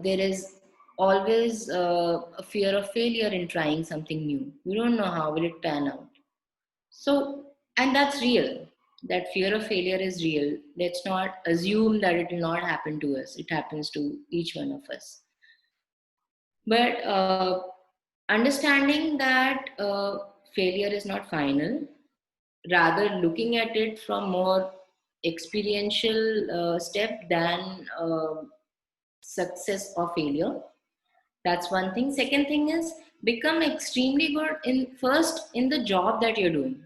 there is always a fear of failure in trying something new. You don't know how will it pan out. So, and that's real. That fear of failure is real. Let's not assume that it will not happen to us. It happens to each one of us. But understanding that failure is not final, rather looking at it from more experiential step than success or failure. That's one thing. Second thing is become extremely good in first in the job that you're doing.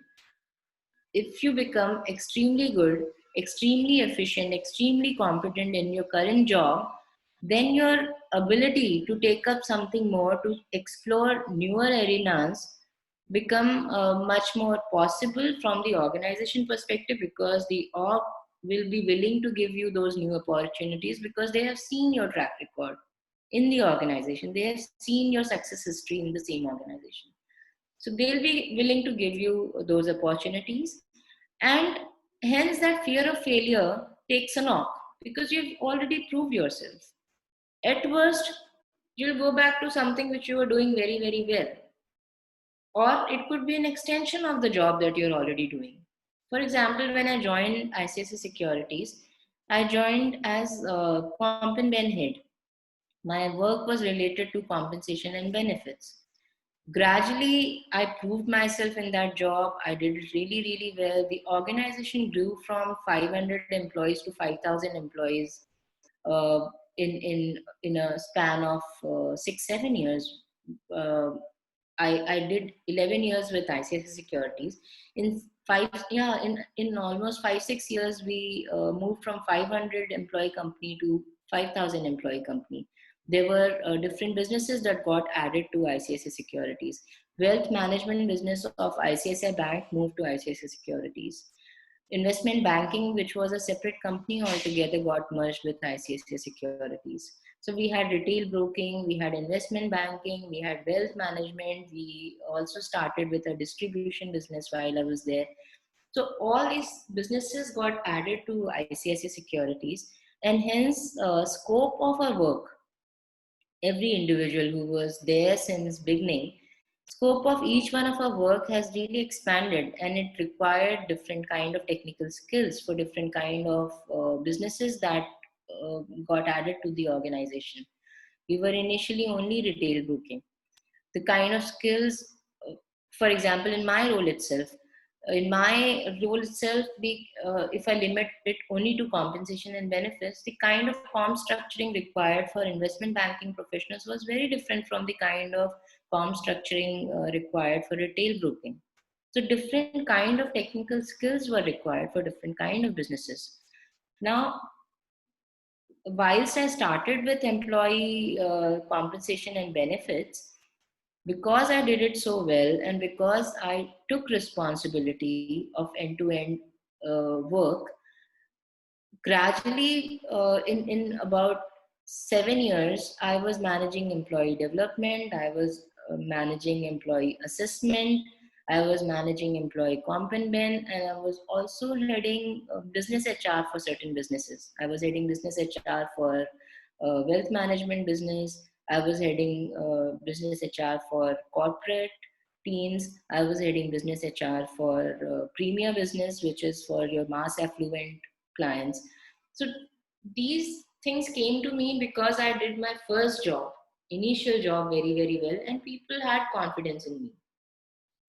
If you become extremely good, extremely efficient, extremely competent in your current job, then your ability to take up something more, to explore newer arenas, become much more possible from the organization perspective, because the org will be willing to give you those new opportunities because they have seen your track record in the organization. They have seen your success history in the same organization. So they'll be willing to give you those opportunities. And hence that fear of failure takes a knock because you've already proved yourself. At worst, you'll go back to something which you were doing very, very well. Or it could be an extension of the job that you're already doing. For example, when I joined ICICI Securities, I joined as a Comp and Ben head. My work was related to compensation and benefits. Gradually, I proved myself in that job. I did it really, really well. The organization grew from 500 employees to 5,000 employees uh, in a span of 6-7 years. Uh, I did 11 years with ICICI Securities. In almost 5-6 years, we moved from 500 employee company to 5,000 employee company. There were different businesses that got added to ICICI Securities. Wealth management business of ICICI Bank moved to ICICI Securities. Investment banking, which was a separate company altogether, got merged with ICICI Securities. So we had retail broking, we had investment banking, we had wealth management. We also started with a distribution business while I was there. So all these businesses got added to ICICI Securities, and hence scope of our work, every individual who was there since beginning, scope of each one of our work has really expanded, and it required different kind of technical skills for different kind of businesses that got added to the organization. We were initially only retail broking. The kind of skills, for example, in my role itself, if I limit it only to compensation and benefits, the kind of comp structuring required for investment banking professionals was very different from the kind of comp structuring required for retail broking. So different kind of technical skills were required for different kind of businesses. Now, whilst I started with employee compensation and benefits, because I did it so well and because I took responsibility of end-to-end work, gradually in about 7 years, I was managing employee development, I was managing employee assessment, I was managing employee comp and ben, and I was also heading business HR for certain businesses. I was heading business HR for wealth management business. I was heading business HR for corporate teams. I was heading business HR for premier business, which is for your mass affluent clients. So these things came to me because I did my first job, initial job, very, very well, and people had confidence in me.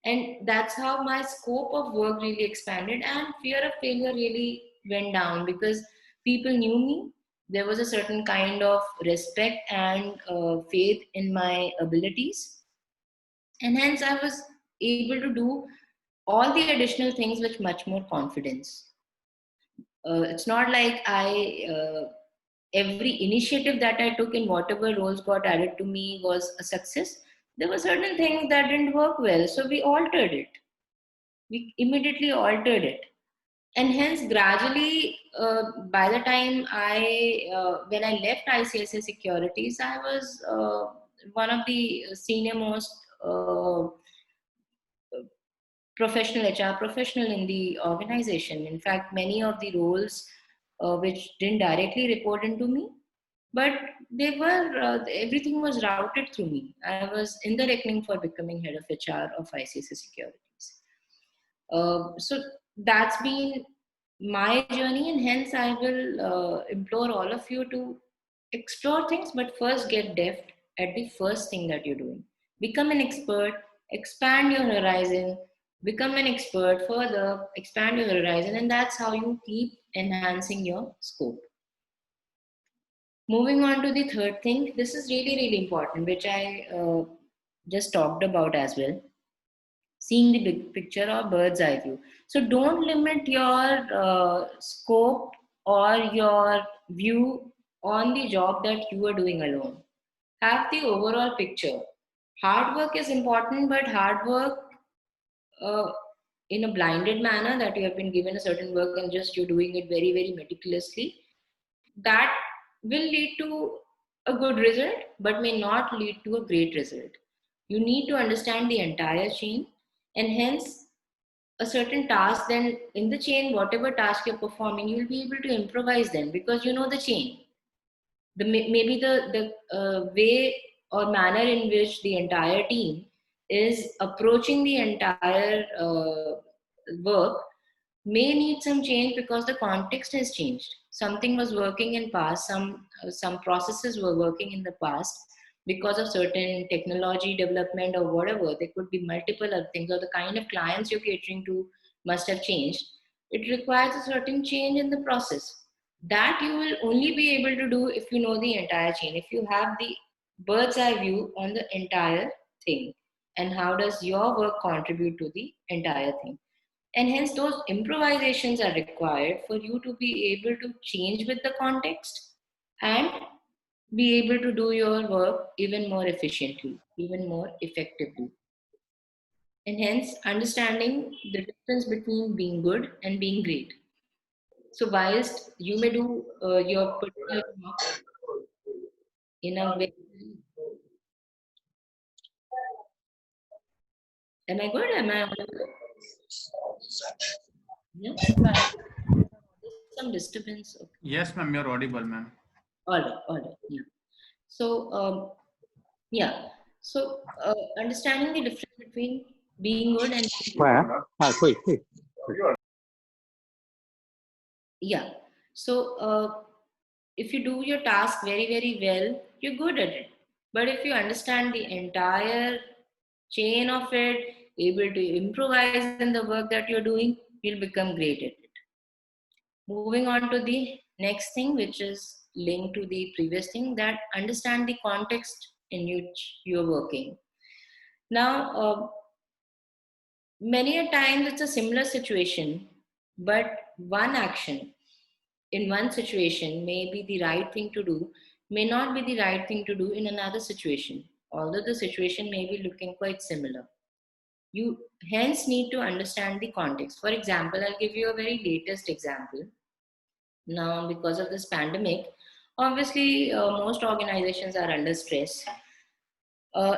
And that's how my scope of work really expanded, and fear of failure really went down because people knew me. There was a certain kind of respect and faith in my abilities, and hence I was able to do all the additional things with much more confidence. It's not like every initiative that I took in whatever roles got added to me was a success. there were certain things that didn't work well. So we altered it. We immediately altered it. And hence, gradually, by the time when I left ICICI Securities, I was one of the senior most professional HR professional in the organization. In fact, many of the roles which didn't directly report into me, but they were everything was routed through me. I was in the reckoning for becoming head of HR of ICICI Securities. So that's been my journey, and hence I will implore all of you to explore things, but first get deft at the first thing that you're doing. Become an expert, expand your horizon, become an expert further, expand your horizon, and that's how you keep enhancing your scope. Moving on to the third thing, this is really, really important, which I just talked about as well. Seeing the big picture or bird's eye view. So don't limit your scope or your view on the job that you are doing alone. Have the overall picture. Hard work is important, but hard work in a blinded manner, that you have been given a certain work and just you're doing it very, very meticulously, that will lead to a good result, but may not lead to a great result. You need to understand the entire chain, and hence a certain task, then in the chain, whatever task you're performing, you'll be able to improvise then because you know the chain. Maybe the way or manner in which the entire team is approaching the entire work may need some change because the context has changed. Something was working in past, some processes were working in the past because of certain technology development or whatever. There could be multiple other things, or the kind of clients you're catering to must have changed. It requires a certain change in the process that you will only be able to do if you know the entire chain, if you have the bird's eye view on the entire thing and how does your work contribute to the entire thing. And hence those improvisations are required for you to be able to change with the context and be able to do your work even more efficiently, even more effectively. And hence understanding the difference between being good and being great. So whilst you may do your particular job in a way, am I good? Am I audible? Yeah. Some disturbance. Okay. Yes, ma'am, you're audible, ma'am. All right. Yeah. So yeah. So understanding the difference between being good and being good. Yeah. So if you do your task very, very well, you're good at it. But if you understand the entire chain of it, able to improvise in the work that you're doing, you'll become great at it. Moving on to the next thing, which is linked to the previous thing, that understand the context in which you're working. Now, many a times it's a similar situation, but one action in one situation may be the right thing to do, may not be the right thing to do in another situation, although the situation may be looking quite similar. You hence need to understand the context. For example, I'll give you a very latest example. Now, because of this pandemic, obviously most organizations are under stress.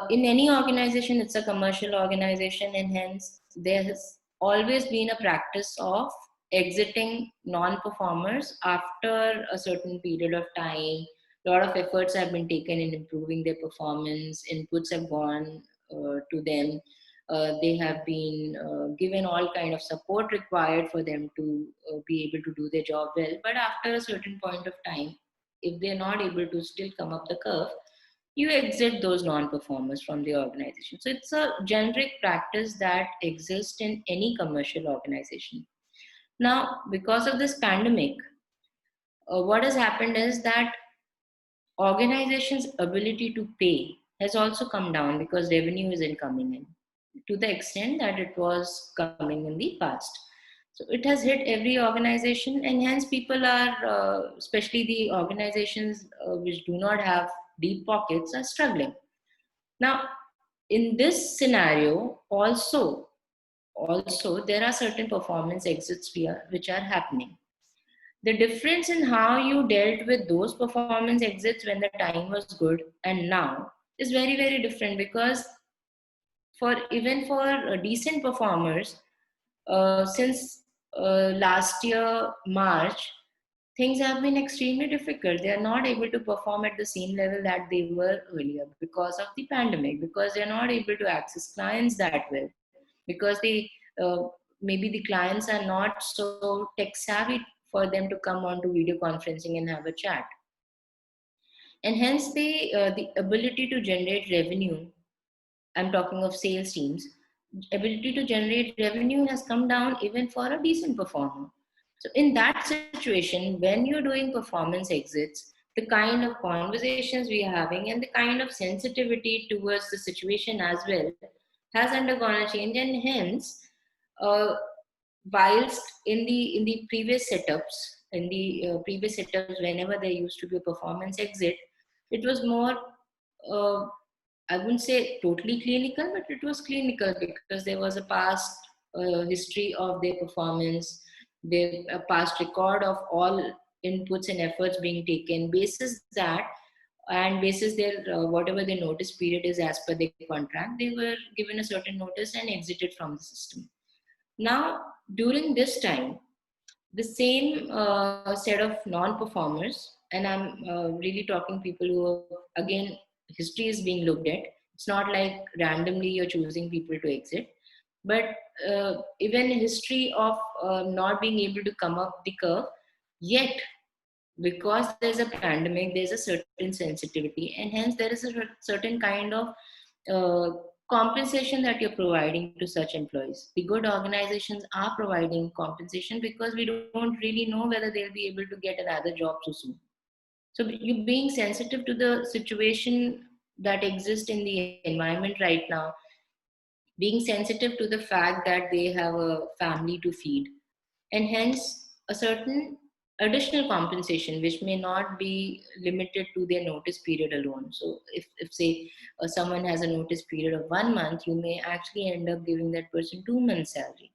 In any organization, it's a commercial organization, and hence there has always been a practice of exiting non-performers after a certain period of time. A lot of efforts have been taken in improving their performance, inputs have gone to them. They have been given all kind of support required for them to be able to do their job well. But after a certain point of time, if they're not able to still come up the curve, you exit those non-performers from the organization. So it's a generic practice that exists in any commercial organization. Now, because of this pandemic, what has happened is that organizations' ability to pay has also come down because revenue isn't coming in to the extent that it was coming in the past. So it has hit every organization, and hence people are, especially the organizations which do not have deep pockets, are struggling. Now, in this scenario, also there are certain performance exits which are happening. The difference in how you dealt with those performance exits when the time was good and now is very, very different, because even for decent performers, since last year March, things have been extremely difficult. They are not able to perform at the same level that they were earlier because of the pandemic, because they are not able to access clients that well, because uh, maybe the clients are not so tech savvy for them to come on to video conferencing and have a chat. And hence the ability to generate revenue, I'm talking of sales teams, ability to generate revenue has come down even for a decent performer. So in that situation, when you're doing performance exits, the kind of conversations we are having and the kind of sensitivity towards the situation as well has undergone a change. And hence, uh, whilst in the previous setups, whenever there used to be a performance exit, it was more, uh, I wouldn't say totally clinical, but it was clinical because there was a past history of their performance, a past record of all inputs and efforts being taken. Basis that, and basis their whatever their notice period is as per their contract, they were given a certain notice and exited from the system. Now, during this time, the same set of non-performers, and I'm really talking people who, again, history is being looked at. It's not like randomly you're choosing people to exit, but even history of not being able to come up the curve, yet because there's a pandemic, there's a certain sensitivity, and hence there is a certain kind of uh, compensation that you're providing to such employees. The good organizations are providing compensation because we don't really know whether they'll be able to get another job so soon. So you being sensitive to the situation that exists in the environment right now, being sensitive to the fact that they have a family to feed, and hence a certain additional compensation which may not be limited to their notice period alone. So if say someone has a notice period of 1 month, you may actually end up giving that person 2 months salary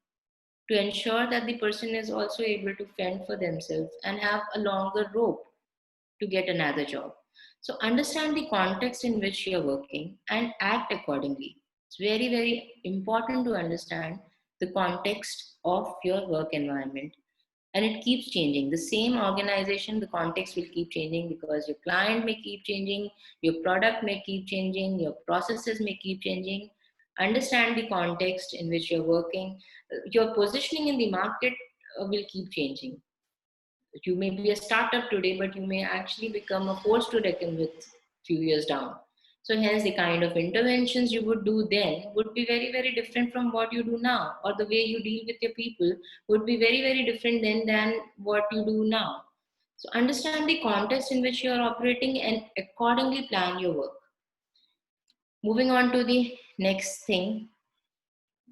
to ensure that the person is also able to fend for themselves and have a longer rope to get another job. So understand the context in which you're working and act accordingly. It's very, very important to understand the context of your work environment, and it keeps changing. The same organization, the context will keep changing because your client may keep changing, your product may keep changing, your processes may keep changing. Understand the context in which you're working. Your positioning in the market will keep changing. You may be a startup today, but you may actually become a force to reckon with few years down. So hence the kind of interventions you would do then would be very, very different from what you do now, or the way you deal with your people would be very, very different then than what you do now. So understand the context in which you are operating and accordingly plan your work. Moving on to the next thing,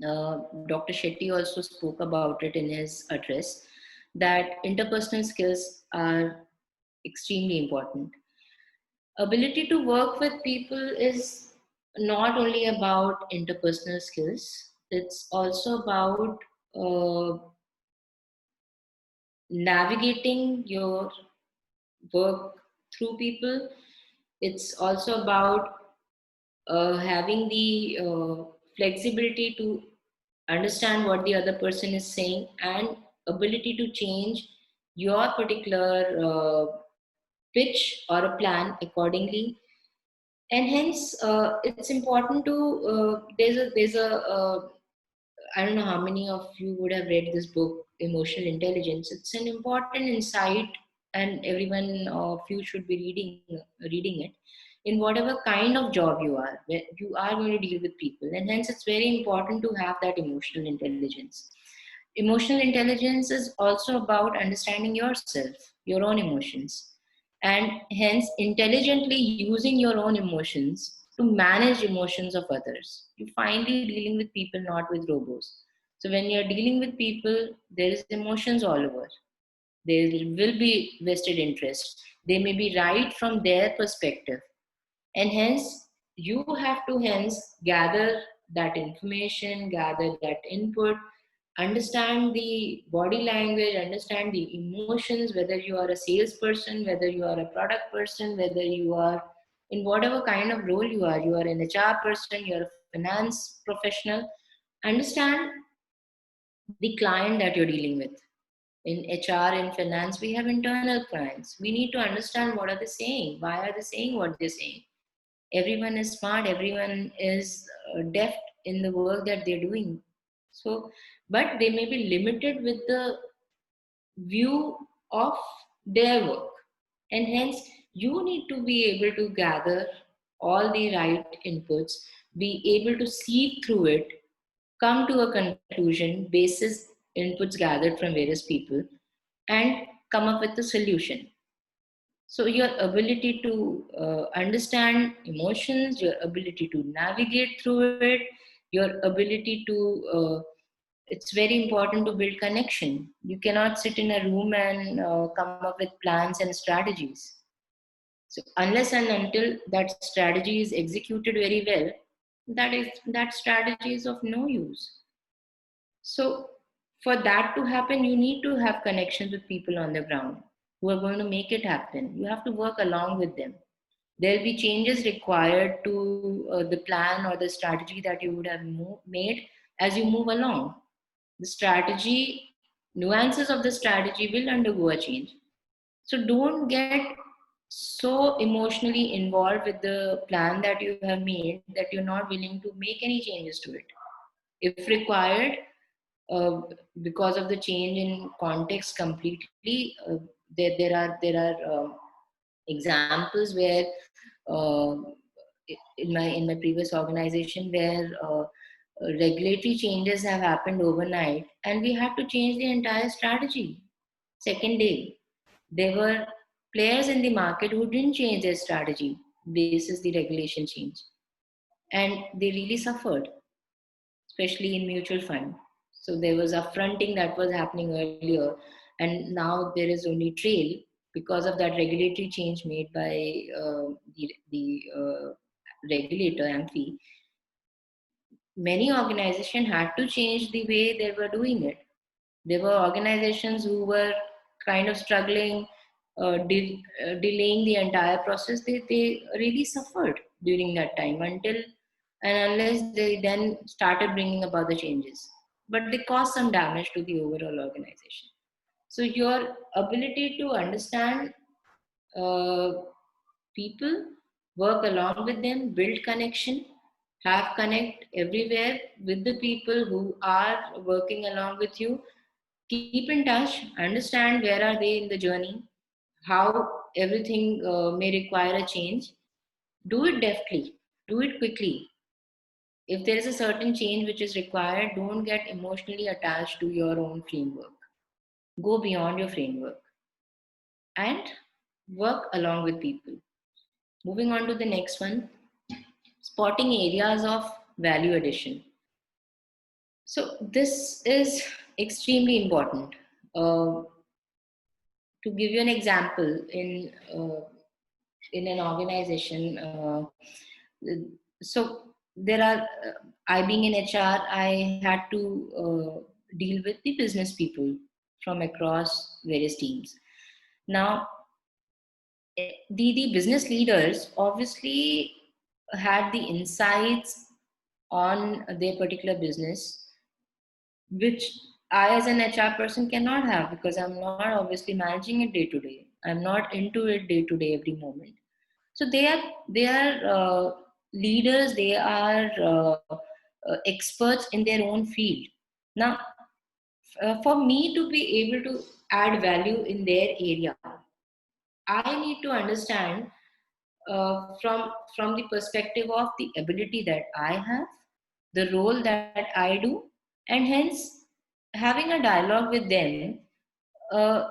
Dr. Shetty also spoke about it in his address, that interpersonal skills are extremely important. Ability to work with people is not only about interpersonal skills, it's also about uh, navigating your work through people. It's also about having the flexibility to understand what the other person is saying and ability to change your particular pitch or a plan accordingly. And hence it's important to I don't know how many of you would have read this book, Emotional Intelligence. It's an important insight, and everyone of you should be reading it. In whatever kind of job you are, where you are going to deal with people, and hence it's very important to have that emotional intelligence. Emotional intelligence is also about understanding yourself, your own emotions, and hence intelligently using your own emotions to manage emotions of others. You finally dealing with people, not with robots. So when you're dealing with people, there is emotions all over. There will be vested interest. They may be right from their perspective, and hence you have to hence gather that information, gather that input, understand the body language, understand the emotions, whether you are a salesperson, whether you are a product person, whether you are in whatever kind of role you are an HR person, you're a finance professional, understand the client that you're dealing with. In HR and finance, we have internal clients. We need to understand what are they saying, why are they saying what they're saying. Everyone is smart, everyone is deft in the work that they're doing. So, but they may be limited with the view of their work. And hence, you need to be able to gather all the right inputs, be able to see through it, come to a conclusion basis inputs gathered from various people, and come up with a solution. So your ability to understand emotions, your ability to navigate through it, your ability to it's very important to build connection. You cannot sit in a room and come up with plans and strategies. So unless and until that strategy is executed very well, that strategy is of no use. So for that to happen, you need to have connections with people on the ground who are going to make it happen. You have to work along with them. There'll be changes required to the plan or the strategy that you would have made as you move along. The strategy, nuances of the strategy will undergo a change. So don't get so emotionally involved with the plan that you have made that you're not willing to make any changes to it. If required, uh, because of the change in context completely, there are examples where uh, in my previous organization where regulatory changes have happened overnight and we had to change the entire strategy second day. There were players in the market who didn't change their strategy basis the regulation change, and they really suffered, especially in mutual fund. So there was upfronting that was happening earlier, and now there is only trail because of that regulatory change made by the regulator AMFI. Many organizations had to change the way they were doing it. There were organizations who were kind of struggling, delaying the entire process. They really suffered during that time until and unless they then started bringing about the changes. But they caused some damage to the overall organization. So your ability to understand uh, people, work along with them, build connection, have connect everywhere with the people who are working along with you. Keep in touch, understand where are they in the journey, how everything may require a change. Do it deftly, do it quickly. If there is a certain change which is required, don't get emotionally attached to your own framework. Go beyond your framework and work along with people. Moving on to the next one, spotting areas of value addition. So this is extremely important. To give you an example, in an organization, so there are, I being in HR, I had to deal with the business people from across various teams. Now, the business leaders obviously had the insights on their particular business, which I as an HR person cannot have because I'm not obviously managing it day to day. I'm not into it day to day every moment. So they are leaders. They are experts in their own field. Now, for me to be able to add value in their area, I need to understand from the perspective of the ability that I have, the role that I do, and hence having a dialogue with them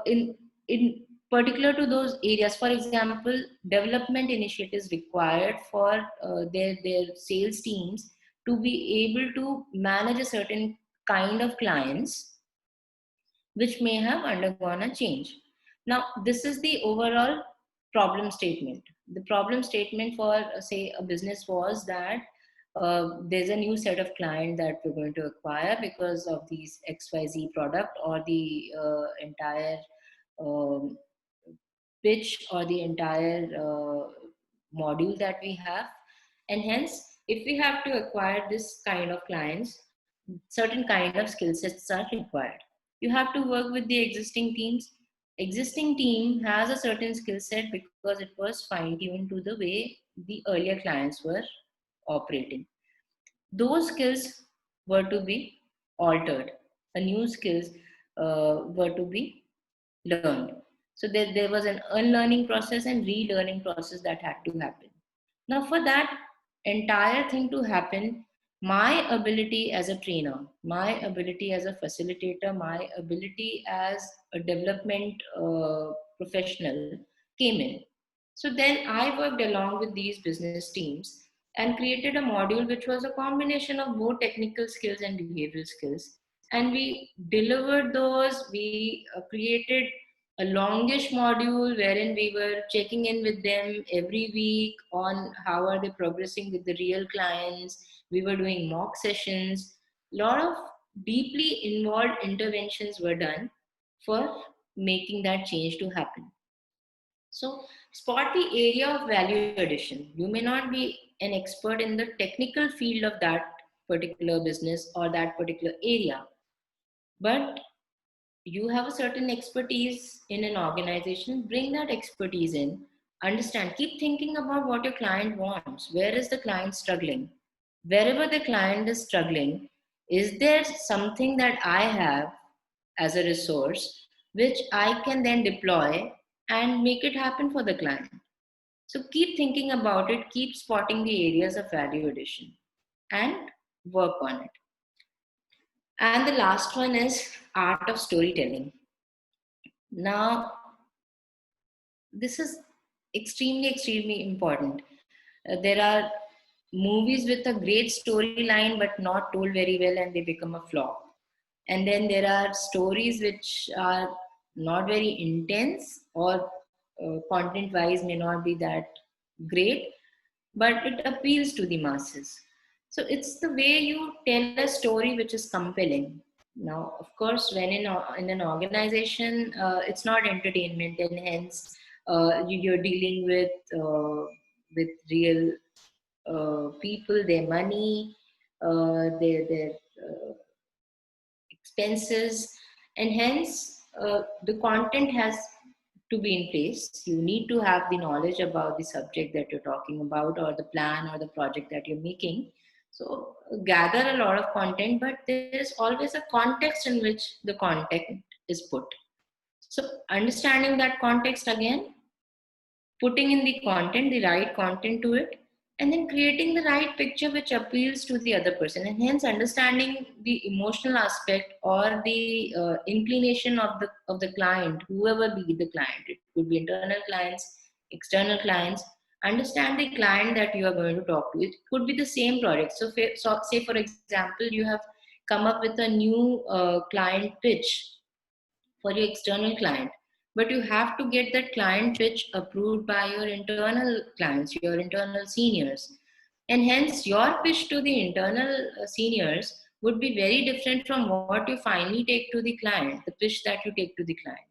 in particular to those areas. For example, development initiatives required for their sales teams to be able to manage a certain kind of clients which may have undergone a change. Now, this is the overall problem statement. The problem statement for, say, a business was that there's a new set of client that we're going to acquire because of these XYZ product, or the entire um, pitch, or the entire module that we have. And hence, if we have to acquire this kind of clients, certain kind of skill sets are required. You have to work with the existing teams. Existing team has a certain skill set because it was fine tuned to the way the earlier clients were operating. Those skills were to be altered. A new skills were to be learned. So there was an unlearning process and relearning process that had to happen. Now, for that entire thing to happen, my ability as a trainer, my ability as a facilitator, my ability as a development professional came in. So then I worked along with these business teams and created a module which was a combination of both technical skills and behavioral skills. And we delivered those, we created a longish module wherein we were checking in with them every week on how are they progressing with the real clients. We were doing mock sessions. A lot of deeply involved interventions were done for making that change to happen. So spot the area of value addition. You may not be an expert in the technical field of that particular business or that particular area, but you have a certain expertise in an organization. Bring that expertise in. Understand, keep thinking about what your client wants. Where is the client struggling? Wherever the client is struggling, is there something that I have as a resource which I can then deploy and make it happen for the client? So keep thinking about it, keep spotting the areas of value addition and work on it. And the last one is art of storytelling. Now, this is extremely important. There are movies with a great storyline but not told very well, and they become a flop. And then there are stories which are not very intense, or content wise may not be that great, but it appeals to the masses. So it's the way you tell a story which is compelling. Now, of course, when in an organization, it's not entertainment, and hence you're dealing with real people, their money, their expenses, and hence the content has to be in place. You need to have the knowledge about the subject that you're talking about, or the plan or the project that you're making. So gather a lot of content, but there is always a context in which the content is put. So understanding that context again, putting in the content, the right content to it, and then creating the right picture which appeals to the other person, and hence understanding the emotional aspect or the inclination of the client, whoever be the client. It could be internal clients, external clients. Understand the client that you are going to talk to. It could be the same project. So say for example, you have come up with a new client pitch for your external client, but you have to get that client pitch approved by your internal clients, your internal seniors. And hence your pitch to the internal seniors would be very different from what you finally take to the client, the pitch that you take to the client.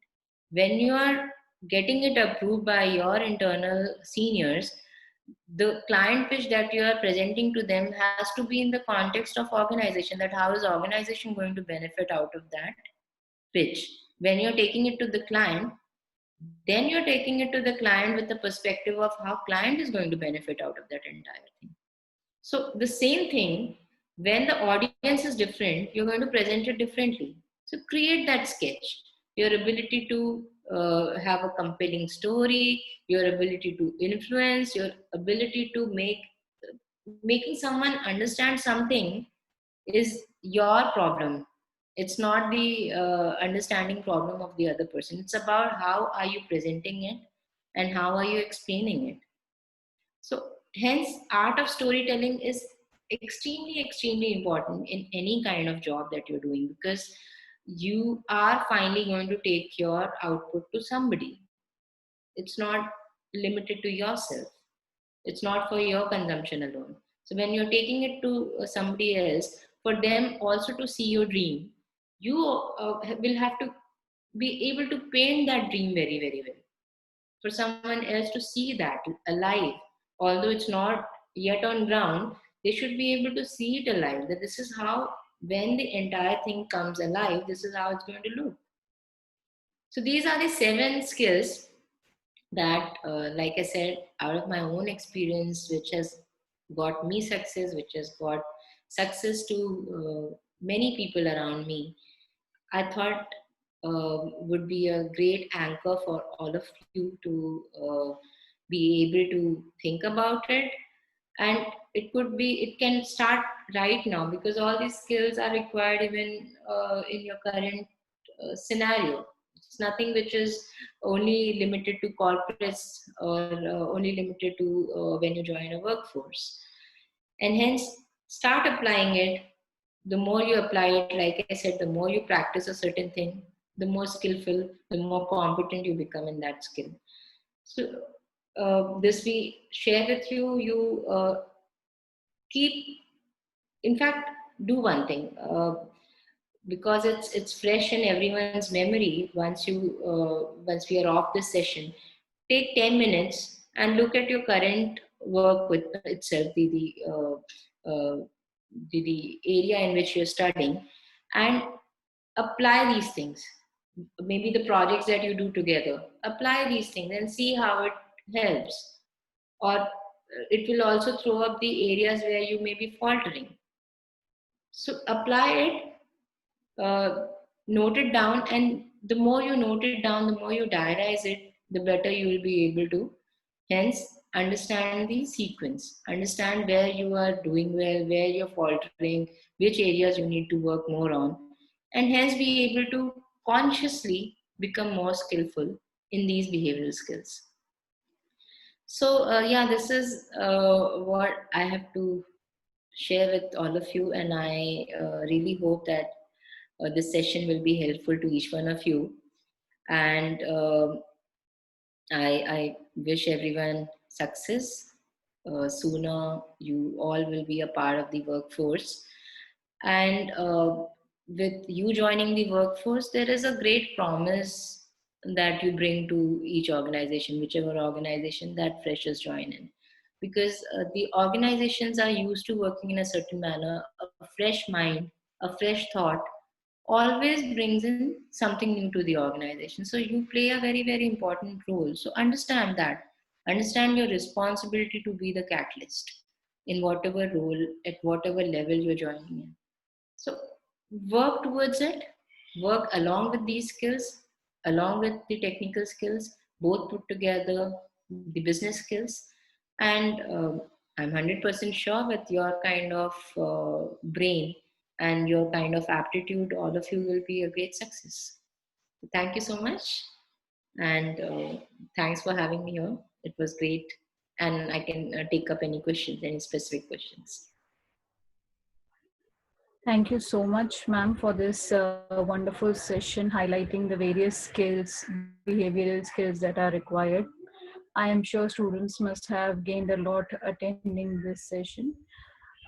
When you are getting it approved by your internal seniors, the client pitch that you are presenting to them has to be in the context of organization, that how is organization going to benefit out of that pitch. When you're taking it to the client, then you're taking it to the client with the perspective of how client is going to benefit out of that entire thing. So the same thing, when the audience is different, you're going to present it differently. So create that sketch. Your ability to have a compelling story, your ability to influence, your ability to making someone understand something is your problem. It's not the understanding problem of the other person. It's about how are you presenting it and how are you explaining it. So hence art of storytelling is extremely important in any kind of job that you're doing, because you are finally going to take your output to somebody. It's not limited to yourself. It's not for your consumption alone. So when you're taking it to somebody else, for them also to see your dream, you will have to be able to paint that dream very, very well. For someone else to see that alive, although it's not yet on ground, they should be able to see it alive. That this is how, when the entire thing comes alive, this is how it's going to look. So these are the 7 skills that, like I said, out of my own experience, which has got me success, which has got success to many people around me, I thought would be a great anchor for all of you to be able to think about it. And it can start right now, because all these skills are required even in your current scenario. It's nothing which is only limited to corporates or only limited to when you join a workforce. And hence, start applying it. The more you apply it, like I said, the more you practice a certain thing, the more skillful, the more competent you become in that skill. So this we share with you. You keep, in fact, do one thing. Because it's fresh in everyone's memory. Once we are off this session, take 10 minutes and look at your current work with itself, the area in which you're studying, and apply these things. Maybe the projects that you do together, apply these things and see how it helps. Or it will also throw up the areas where you may be faltering. So apply it, note it down, and the more you note it down, the more you diarize it, the better you will be able to hence understand the sequence, understand where you are doing well, where you're faltering, which areas you need to work more on, and hence be able to consciously become more skillful in these behavioral skills. So yeah, this is what I have to share with all of you, and I really hope that this session will be helpful to each one of you. And I wish everyone success. Sooner you all will be a part of the workforce. And with you joining the workforce, there is a great promise that you bring to each organization, whichever organization that freshers join in. Because the organizations are used to working in a certain manner, a fresh mind, a fresh thought always brings in something new to the organization. So you play a very, very important role. So understand that. Understand your responsibility to be the catalyst in whatever role, at whatever level you're joining in. So work towards it, work along with these skills, along with the technical skills, both put together, the business skills. And I'm 100% sure with your kind of brain and your kind of aptitude, all of you will be a great success. Thank you so much. And thanks for having me here. It was great. And I can take up any questions, any specific questions. Thank you so much, ma'am, for this wonderful session highlighting the various skills, behavioral skills that are required. I am sure students must have gained a lot attending this session.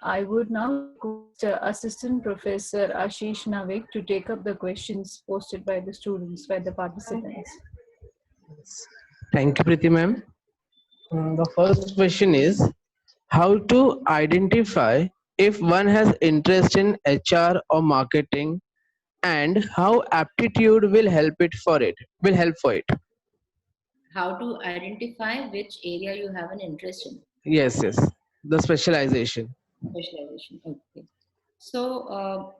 I would now request Assistant Professor Ashish Navik to take up the questions posted by the students, by the participants. Thank you, Preeti ma'am. The first question is how to identify if one has interest in HR or marketing, and how aptitude will help for it. How to identify which area you have an interest in. Yes, the specialization. Specialization. Okay. So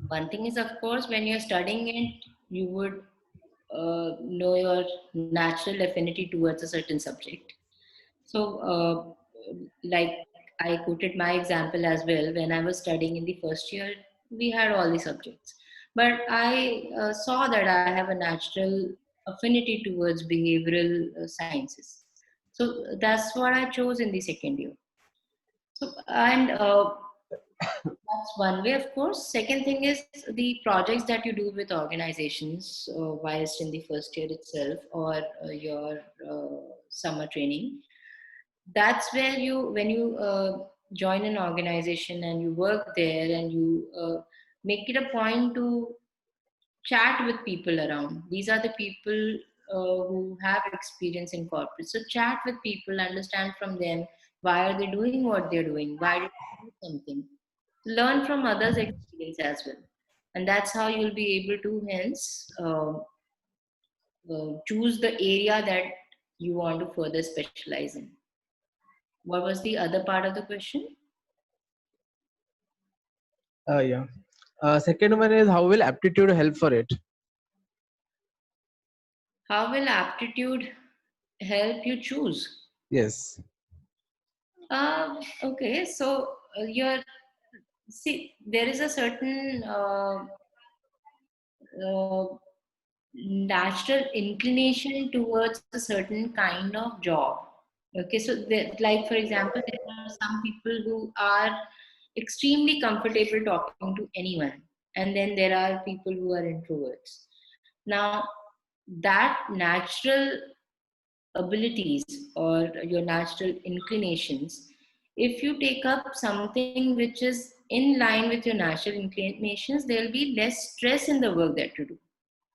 one thing is, of course, when you're studying it, you would know your natural affinity towards a certain subject. So like I quoted my example as well. When I was studying in the first year, we had all the subjects, but I saw that I have a natural affinity towards behavioral sciences. So that's what I chose in the second year. So, and That's one way, of course. Second thing is the projects that you do with organizations whilst in the first year itself, or your summer training. That's where when you join an organization and you work there, and you make it a point to chat with people around. These are the people who have experience in corporate. So chat with people, understand from them why are they doing what they're doing, why did they do something. Learn from others' experience as well, and that's how you'll be able to hence choose the area that you want to further specialize in. What was the other part of the question? Yeah. Second one is, how will aptitude help for it? How will aptitude help you choose? Yes. Okay, so see, there is a certain uh, natural inclination towards a certain kind of job. Okay, so like for example, there are some people who are extremely comfortable talking to anyone, and then there are people who are introverts. Now, that natural abilities or your natural inclinations, if you take up something which is in line with your natural inclinations, there will be less stress in the work that you do.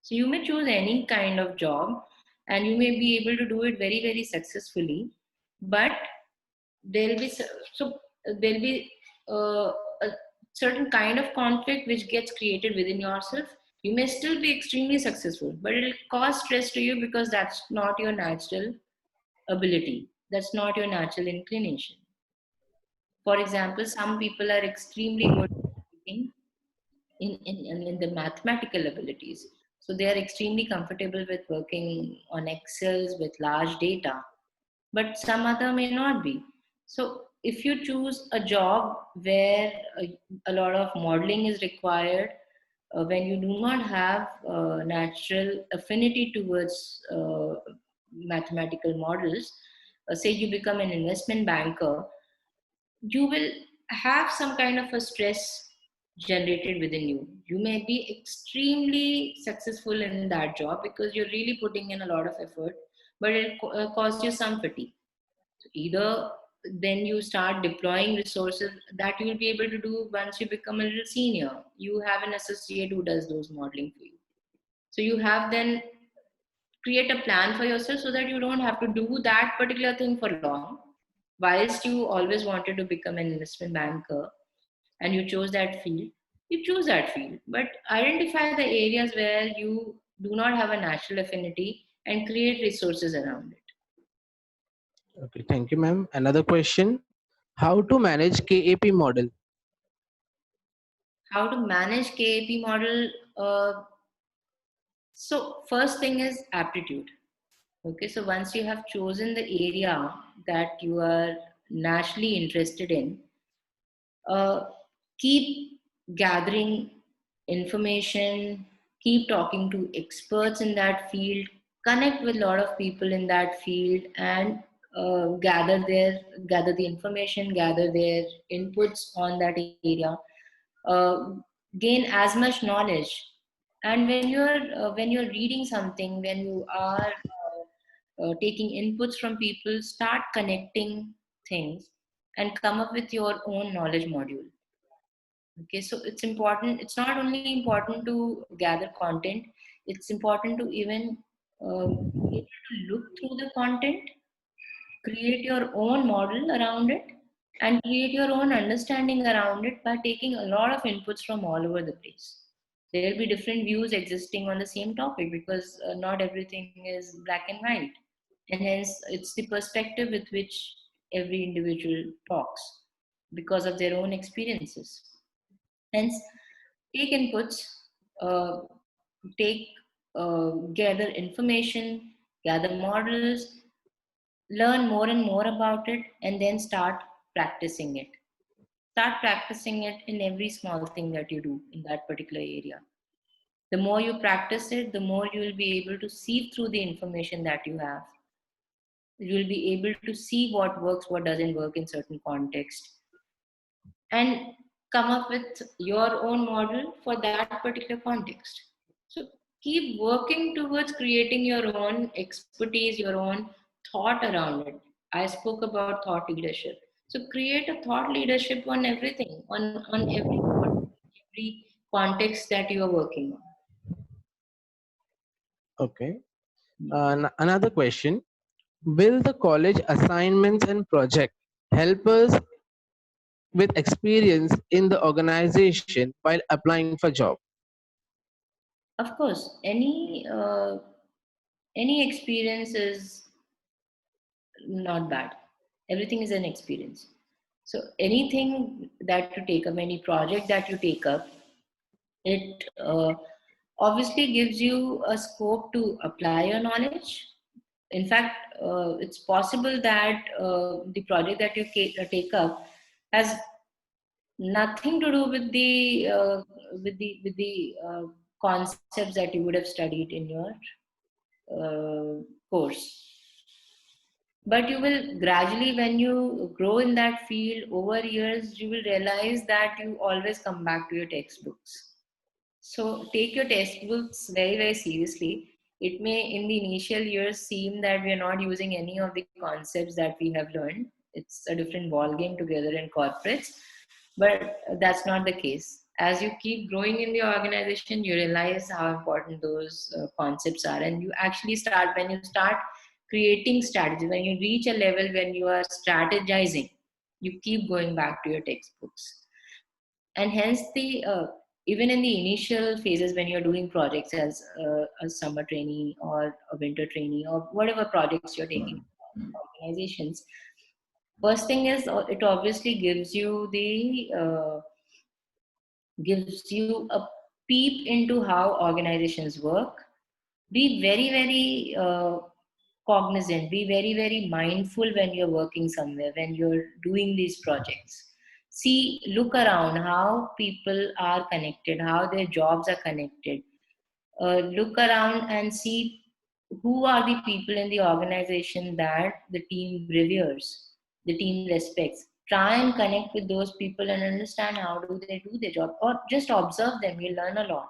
So you may choose any kind of job and you may be able to do it very, very successfully, but there'll be there'll be a certain kind of conflict which gets created within yourself. You may still be extremely successful, but it'll cause stress to you because that's not your natural ability. That's not your natural inclination. For example, some people are extremely good at thinking in the mathematical abilities. So they are extremely comfortable with working on Excels with large data, but some other may not be. So if you choose a job where a lot of modeling is required, when you do not have natural affinity towards mathematical models, say you become an investment banker, you will have some kind of a stress generated within you. You may be extremely successful in that job because you're really putting in a lot of effort, but it cause you some fatigue. So either then you start deploying resources that you will be able to do once you become a little senior. You have an associate who does those modeling for you. So you have then create a plan for yourself so that you don't have to do that particular thing for long. Whilst you always wanted to become an investment banker and you chose that field, you choose that field. But identify the areas where you do not have a natural affinity and create resources around it. Okay, thank you, ma'am. Another question: how to manage KAP model? How to manage KAP model? So first thing is aptitude. Okay, so once you have chosen the area that you are naturally interested in, uh, keep gathering information, keep talking to experts in that field, connect with a lot of people in that field, and gather the information, gather their inputs on that area, uh, gain as much knowledge. And when you're reading something, when you are taking inputs from people, start connecting things and come up with your own knowledge module. Okay, so it's important. It's not only important to gather content, it's important to even be able to look through the content, create your own model around it, and create your own understanding around it by taking a lot of inputs from all over the place. There will be different views existing on the same topic because not everything is black and white. And hence, it's the perspective with which every individual talks because of their own experiences. Hence, take inputs, uh, gather information, gather models, learn more and more about it, and then start practicing it. Start practicing it in every small thing that you do in that particular area. The more you practice it, the more you will be able to sieve through the information that you have. You'll be able to see what works, what doesn't work in certain context. And come up with your own model for that particular context. So keep working towards creating your own expertise, your own thought around it. I spoke about thought leadership. So create a thought leadership on everything, on every context that you are working on. Okay. Another question. Will the college assignments and project help us with experience in the organization while applying for job? Of course, any experience is not bad. Everything is an experience. So anything that you take up, any project that you take up, it obviously gives you a scope to apply your knowledge. In fact, it's possible that the project that you take up has nothing to do with the concepts that you would have studied in your course. But you will gradually, when you grow in that field over years, you will realize that you always come back to your textbooks. So take your textbooks very, very seriously. It may in the initial years seem that we are not using any of the concepts that we have learned. It's a different ball game together in corporates, but that's not the case. As you keep growing in the organization, you realize how important those concepts are, and you actually start, when you start creating strategy, when you reach a level when you are strategizing, you keep going back to your textbooks. And hence the even in the initial phases when you're doing projects as a summer trainee or a winter trainee or whatever projects you're taking organizations, first thing is it obviously gives you a peep into how organizations work. Be very, very cognizant, be very, very mindful when you're working somewhere, when you're doing these projects. See, look around how people are connected, how their jobs are connected. Look around and see who are the people in the organization that the team reveres, the team respects. Try and connect with those people and understand how do they do their job, or just observe them. You learn a lot.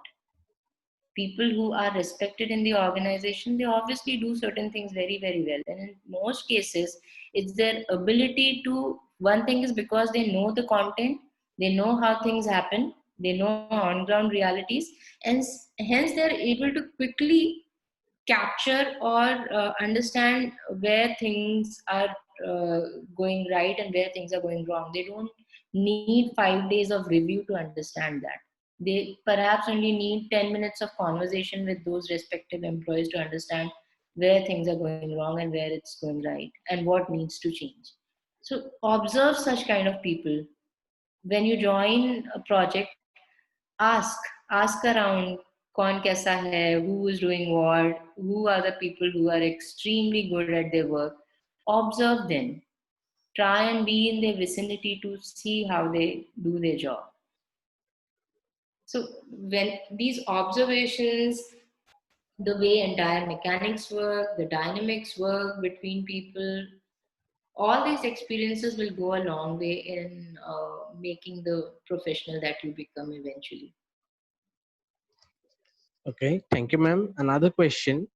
People who are respected in the organization, they obviously do certain things very, very well, and in most cases it's their ability to, one thing is because they know the content, they know how things happen, they know on ground realities, and hence they're able to quickly capture or understand where things are uh, going right and where things are going wrong. They don't need 5 days of review to understand that. They perhaps only need 10 minutes of conversation with those respective employees to understand where things are going wrong and where it's going right and what needs to change. So observe such kind of people. When you join a project, ask around, कौन कैसा है, who is doing what, who are the people who are extremely good at their work. Observe them. Try and be in their vicinity to see how they do their job. So when these observations, the way entire mechanics work, the dynamics work between people, all these experiences will go a long way in making the professional that you become eventually. Okay, thank you, ma'am. Another question.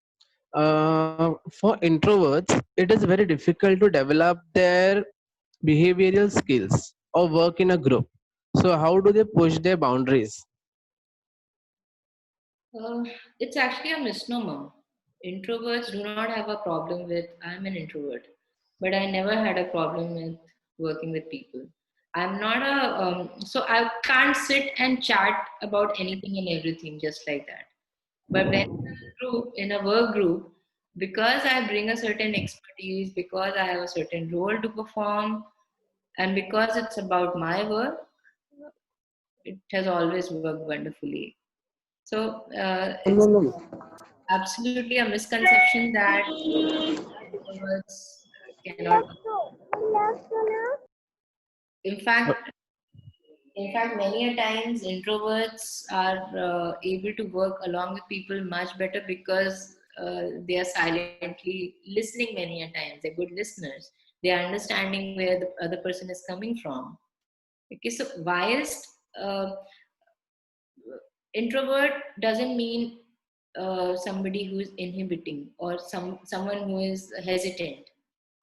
For introverts, it is very difficult to develop their behavioral skills or work in a group. So, how do they push their boundaries? Uh, it's actually a misnomer. Introverts do not have a problem with, I'm an introvert, but I never had a problem with working with people. I'm not so I can't sit and chat about anything and everything just like that. But when in a work group, because I bring a certain expertise, because I have a certain role to perform, and because it's about my work, it has always worked wonderfully. So it's absolutely a misconception that introverts cannot. In fact, many a times introverts are able to work along with people much better because they are silently listening many a times. They're good listeners. They are understanding where the other person is coming from. Okay, so whilst introvert doesn't mean somebody who is inhibiting or someone who is hesitant.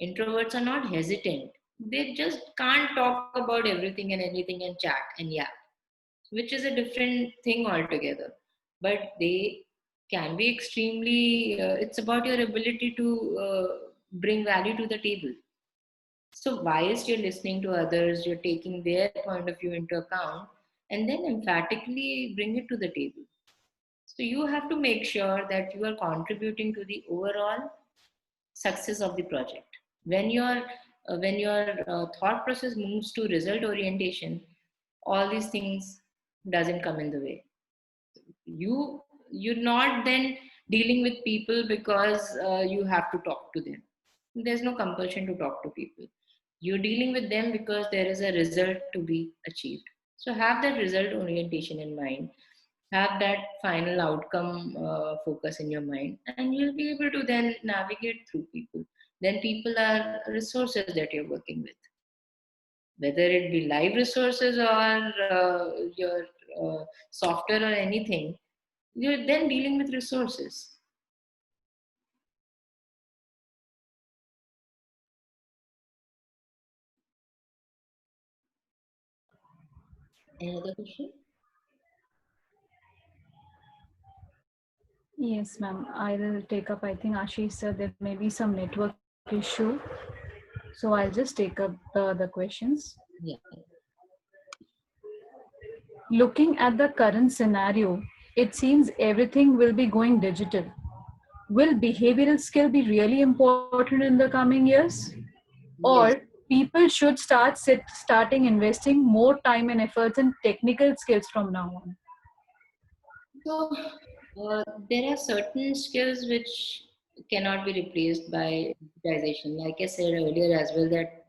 Introverts are not hesitant. They just can't talk about everything and anything and chat and yap, which is a different thing altogether. But they can be extremely, it's about your ability to bring value to the table. So, whilst you're listening to others, you're taking their point of view into account and then emphatically bring it to the table. So, you have to make sure that you are contributing to the overall success of the project. When your thought process moves to result orientation, all these things doesn't come in the way. You're not then dealing with people because you have to talk to them. There's no compulsion to talk to people. You're dealing with them because there is a result to be achieved. So have that result orientation in mind, have that final outcome focus in your mind, and you'll be able to then navigate through people. Then people are resources that you're working with, whether it be live resources or your software or anything. You're then dealing with resources. Any other question? Yes, ma'am. I will take up. I think Ashish said there may be some network issue. So I'll just take up the questions. Yeah. Looking at the current scenario, it seems everything will be going digital. Will behavioral skill be really important in the coming years? Or Yes. people should starting investing more time and efforts in technical skills from now on? So there are certain skills which cannot be replaced by digitization. Like I said earlier as well, that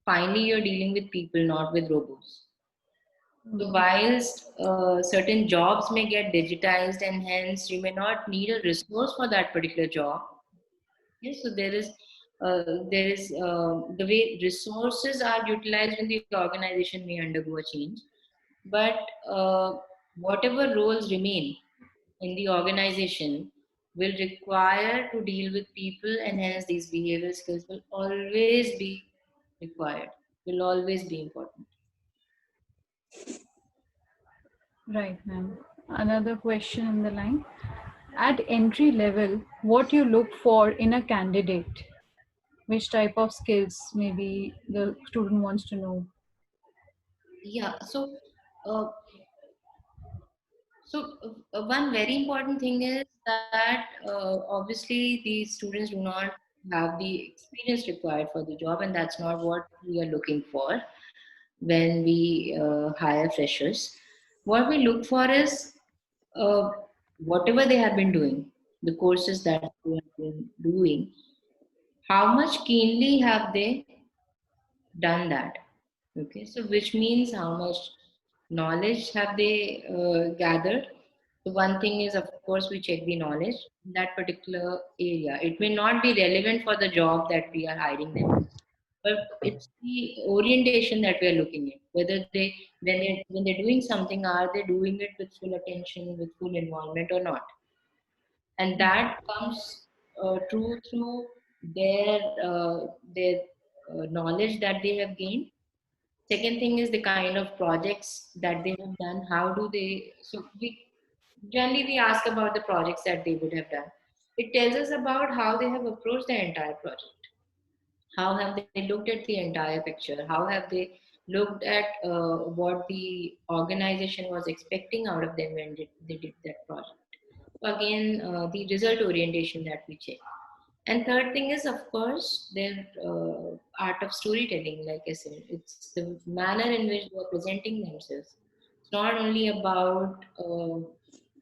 finally you're dealing with people, not with robots. So whilst certain jobs may get digitized and hence you may not need a resource for that particular job. Yes, so there is the way resources are utilized in the organization may undergo a change, but whatever roles remain in the organization will require to deal with people, and hence these behavioral skills will always be required, will always be important. Right, ma'am. Another question in the line. At entry level, what you look for in a candidate? Which type of skills maybe the student wants to know? Yeah, uh, one very important thing is that obviously the students do not have the experience required for the job, and that's not what we are looking for when we hire freshers. What we look for is uh, whatever they have been doing, the courses that they have been doing, how much keenly have they done that? Okay, so which means how much knowledge have they gathered? So one thing is, of course, we check the knowledge in that particular area. It may not be relevant for the job that we are hiring them, but it's the orientation that we are looking at. Whether when they're doing something, are they doing it with full attention, with full involvement, or not? And that comes true through their knowledge that they have gained. Second thing is the kind of projects that they have done. How do they? So we generally we ask about the projects that they would have done. It tells us about how they have approached the entire project. How have they looked at the entire picture? How have they looked at what the organization was expecting out of them when they did that project? So again, the result orientation that we check. And third thing is, of course, their art of storytelling. Like I said, it's the manner in which they are presenting themselves. It's not only about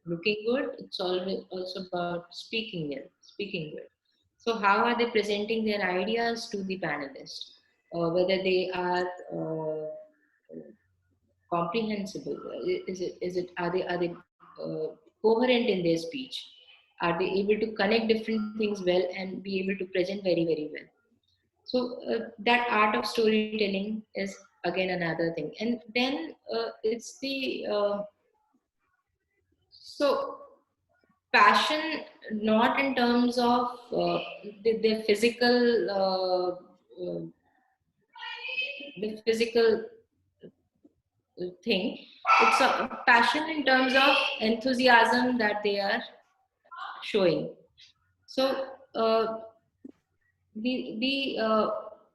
looking good; it's always also about speaking well, speaking good. So, how are they presenting their ideas to the panelists? Whether they are comprehensible? Is it are they coherent in their speech? Are they able to connect different things well and be able to present very, very well? So that art of storytelling is again another thing. And then it's the so passion, not in terms of the physical the physical thing. It's a passion in terms of enthusiasm that they are showing. So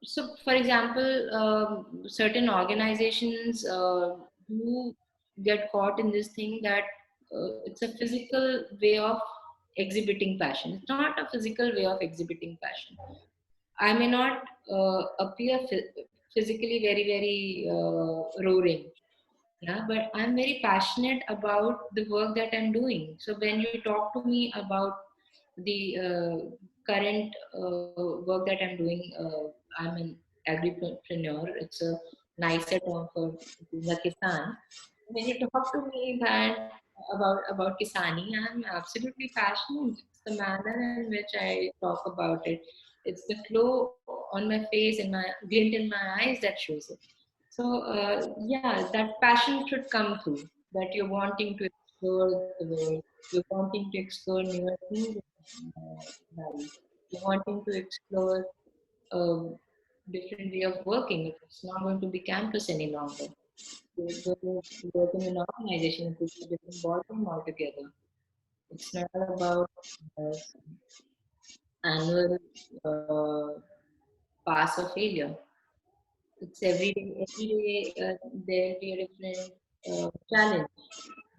so for example, certain organizations do get caught in this thing that it's a physical way of exhibiting passion. It's not a physical way of exhibiting passion. I may not appear physically very roaring, yeah, but I'm very passionate about the work that I'm doing. So when you talk to me about the current work that I'm doing, I'm an agripreneur. It's a nicer term for being a kisan. When you talk to me that about kisani, I'm absolutely passionate. It's the manner in which I talk about it. It's the glow on my face and my glint in my eyes that shows it. So yeah, that passion should come through. That you're wanting to explore the world. You're wanting to explore new things in life. You're wanting to explore a different way of working. It's not going to be campus any longer. You're going to work in an organization. It's a different ballroom altogether. It's not about uh, annual pass or failure. It's every day there'll be a different challenge,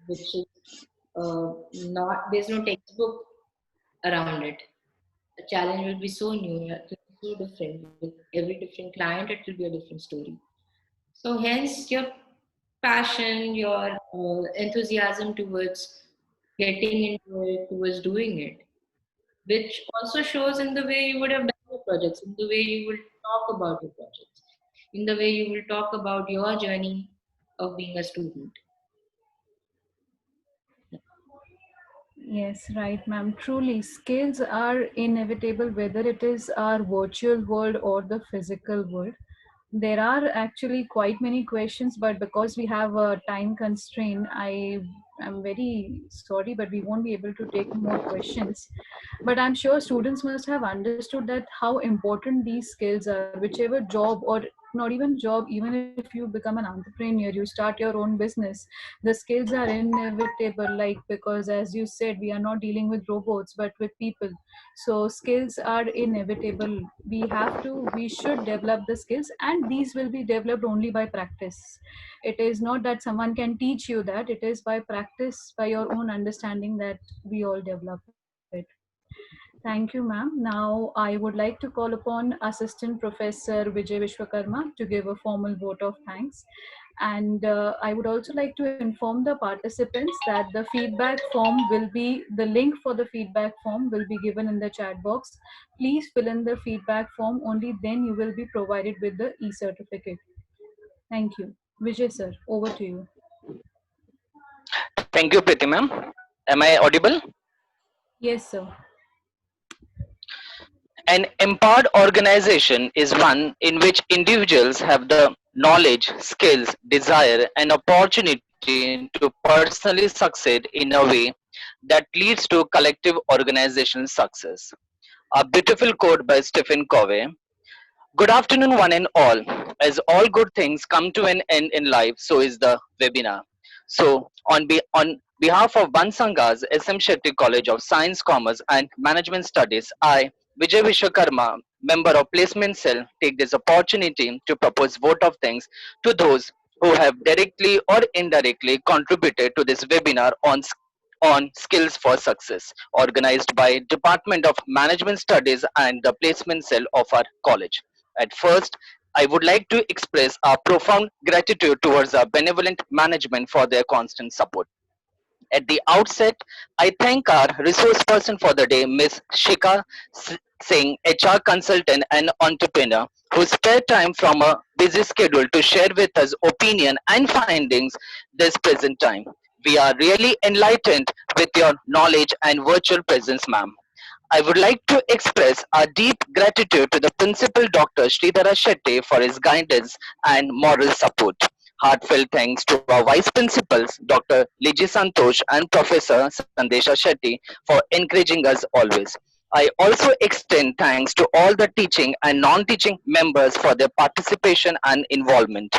which is not, there's no textbook around it. The challenge will be so new, it will be so different. With every different client, it will be a different story. So hence your passion, your enthusiasm towards getting into it, towards doing it, which also shows in the way you would have done your projects, in the way you will talk about your projects, in the way you will talk about your journey of being a student. Yes, right, ma'am. Truly, skills are inevitable, whether it is our virtual world or the physical world. There are actually quite many questions, but because we have a time constraint, I am very sorry, but we won't be able to take more questions. But I'm sure students must have understood that how important these skills are, whichever job or not even job, even if you become an entrepreneur, you start your own business, the skills are inevitable, like, because as you said, we are not dealing with robots but with people. So skills are inevitable. We should develop the skills, and these will be developed only by practice. It is not that someone can teach you that. It is by practice, by your own understanding, that we all develop it. Thank you, ma'am. Now, I would like to call upon Assistant Professor Vijay Vishwakarma to give a formal vote of thanks. And I would also like to inform the participants that the feedback form will be, the link for the feedback form will be given in the chat box. Please fill in the feedback form, only then you will be provided with the e-certificate. Thank you. Vijay sir, over to you. Thank you, Preeti ma'am. Am I audible? Yes, sir. An empowered organization is one in which individuals have the knowledge, skills, desire, and opportunity to personally succeed in a way that leads to collective organizational success. A beautiful quote by Stephen Covey. Good afternoon, one and all. As all good things come to an end in life, so is the webinar. So, on behalf of Bansanga's SM Shetty College of Science, Commerce, and Management Studies, I, Vijay Vishwakarma, member of Placement Cell, take this opportunity to propose vote of thanks to those who have directly or indirectly contributed to this webinar on skills for success, organized by Department of Management Studies and the Placement Cell of our college. At first, I would like to express our profound gratitude towards our benevolent management for their constant support. At the outset, I thank our resource person for the day, Ms. Shika Singh, HR consultant and entrepreneur, who spared time from a busy schedule to share with us opinion and findings this present time. We are really enlightened with your knowledge and virtual presence, ma'am. I would like to express our deep gratitude to the Principal Dr. Sridhara Shetty for his guidance and moral support. Heartfelt thanks to our Vice Principals, Dr. Liji Santosh and Professor Sandesha Shetty for encouraging us always. I also extend thanks to all the teaching and non-teaching members for their participation and involvement.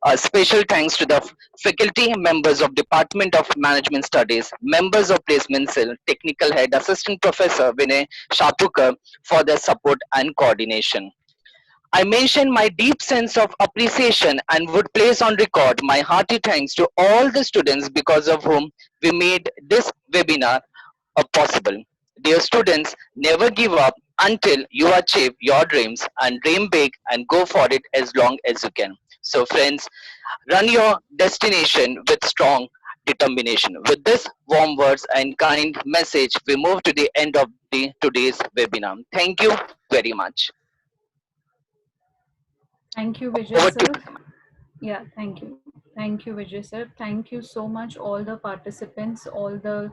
A special thanks to the faculty members of Department of Management Studies, members of Placement Cell, Technical Head, Assistant Professor Vinay Shapukar for their support and coordination. I mention my deep sense of appreciation and would place on record my hearty thanks to all the students because of whom we made this webinar possible. Dear students, never give up until you achieve your dreams and dream big and go for it as long as you can. So friends, run your destination with strong determination. With this warm words and kind message, we move to the end of the today's webinar. Thank you very much. Thank you, Vijay Over sir. to Yeah, thank you. Thank you, Vijay sir. Thank you so much, all the participants, all the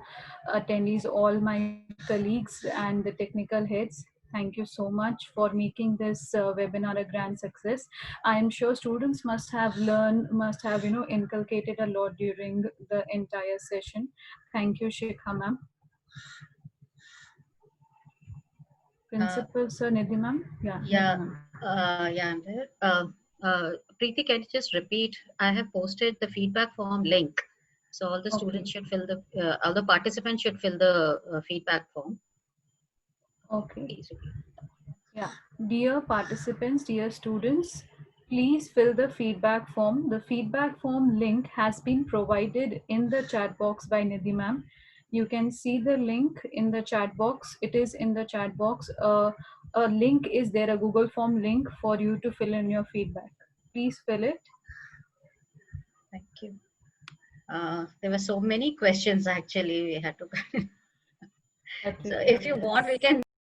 attendees, all my colleagues and the technical heads. Thank you so much for making this webinar a grand success. I am sure students must have learned, must have, inculcated a lot during the entire session. Thank you, Shikha ma'am. Principal Sir Nidhi ma'am. Yeah. Yeah, Nidhi ma'am. yeah, I'm there. Preeti, can you just repeat? I have posted the feedback form link. So all the students should fill the, all the participants should fill the feedback form. Okay. Please repeat. Yeah, dear participants, dear students, please fill the feedback form. The feedback form link has been provided in the chat box by Nidhi ma'am. You can see the link in the chat box. It is in the chat box. A link is there, a Google form link for you to fill in your feedback. Please fill it. Thank you. There were so many questions actually we had to. So if you want, we can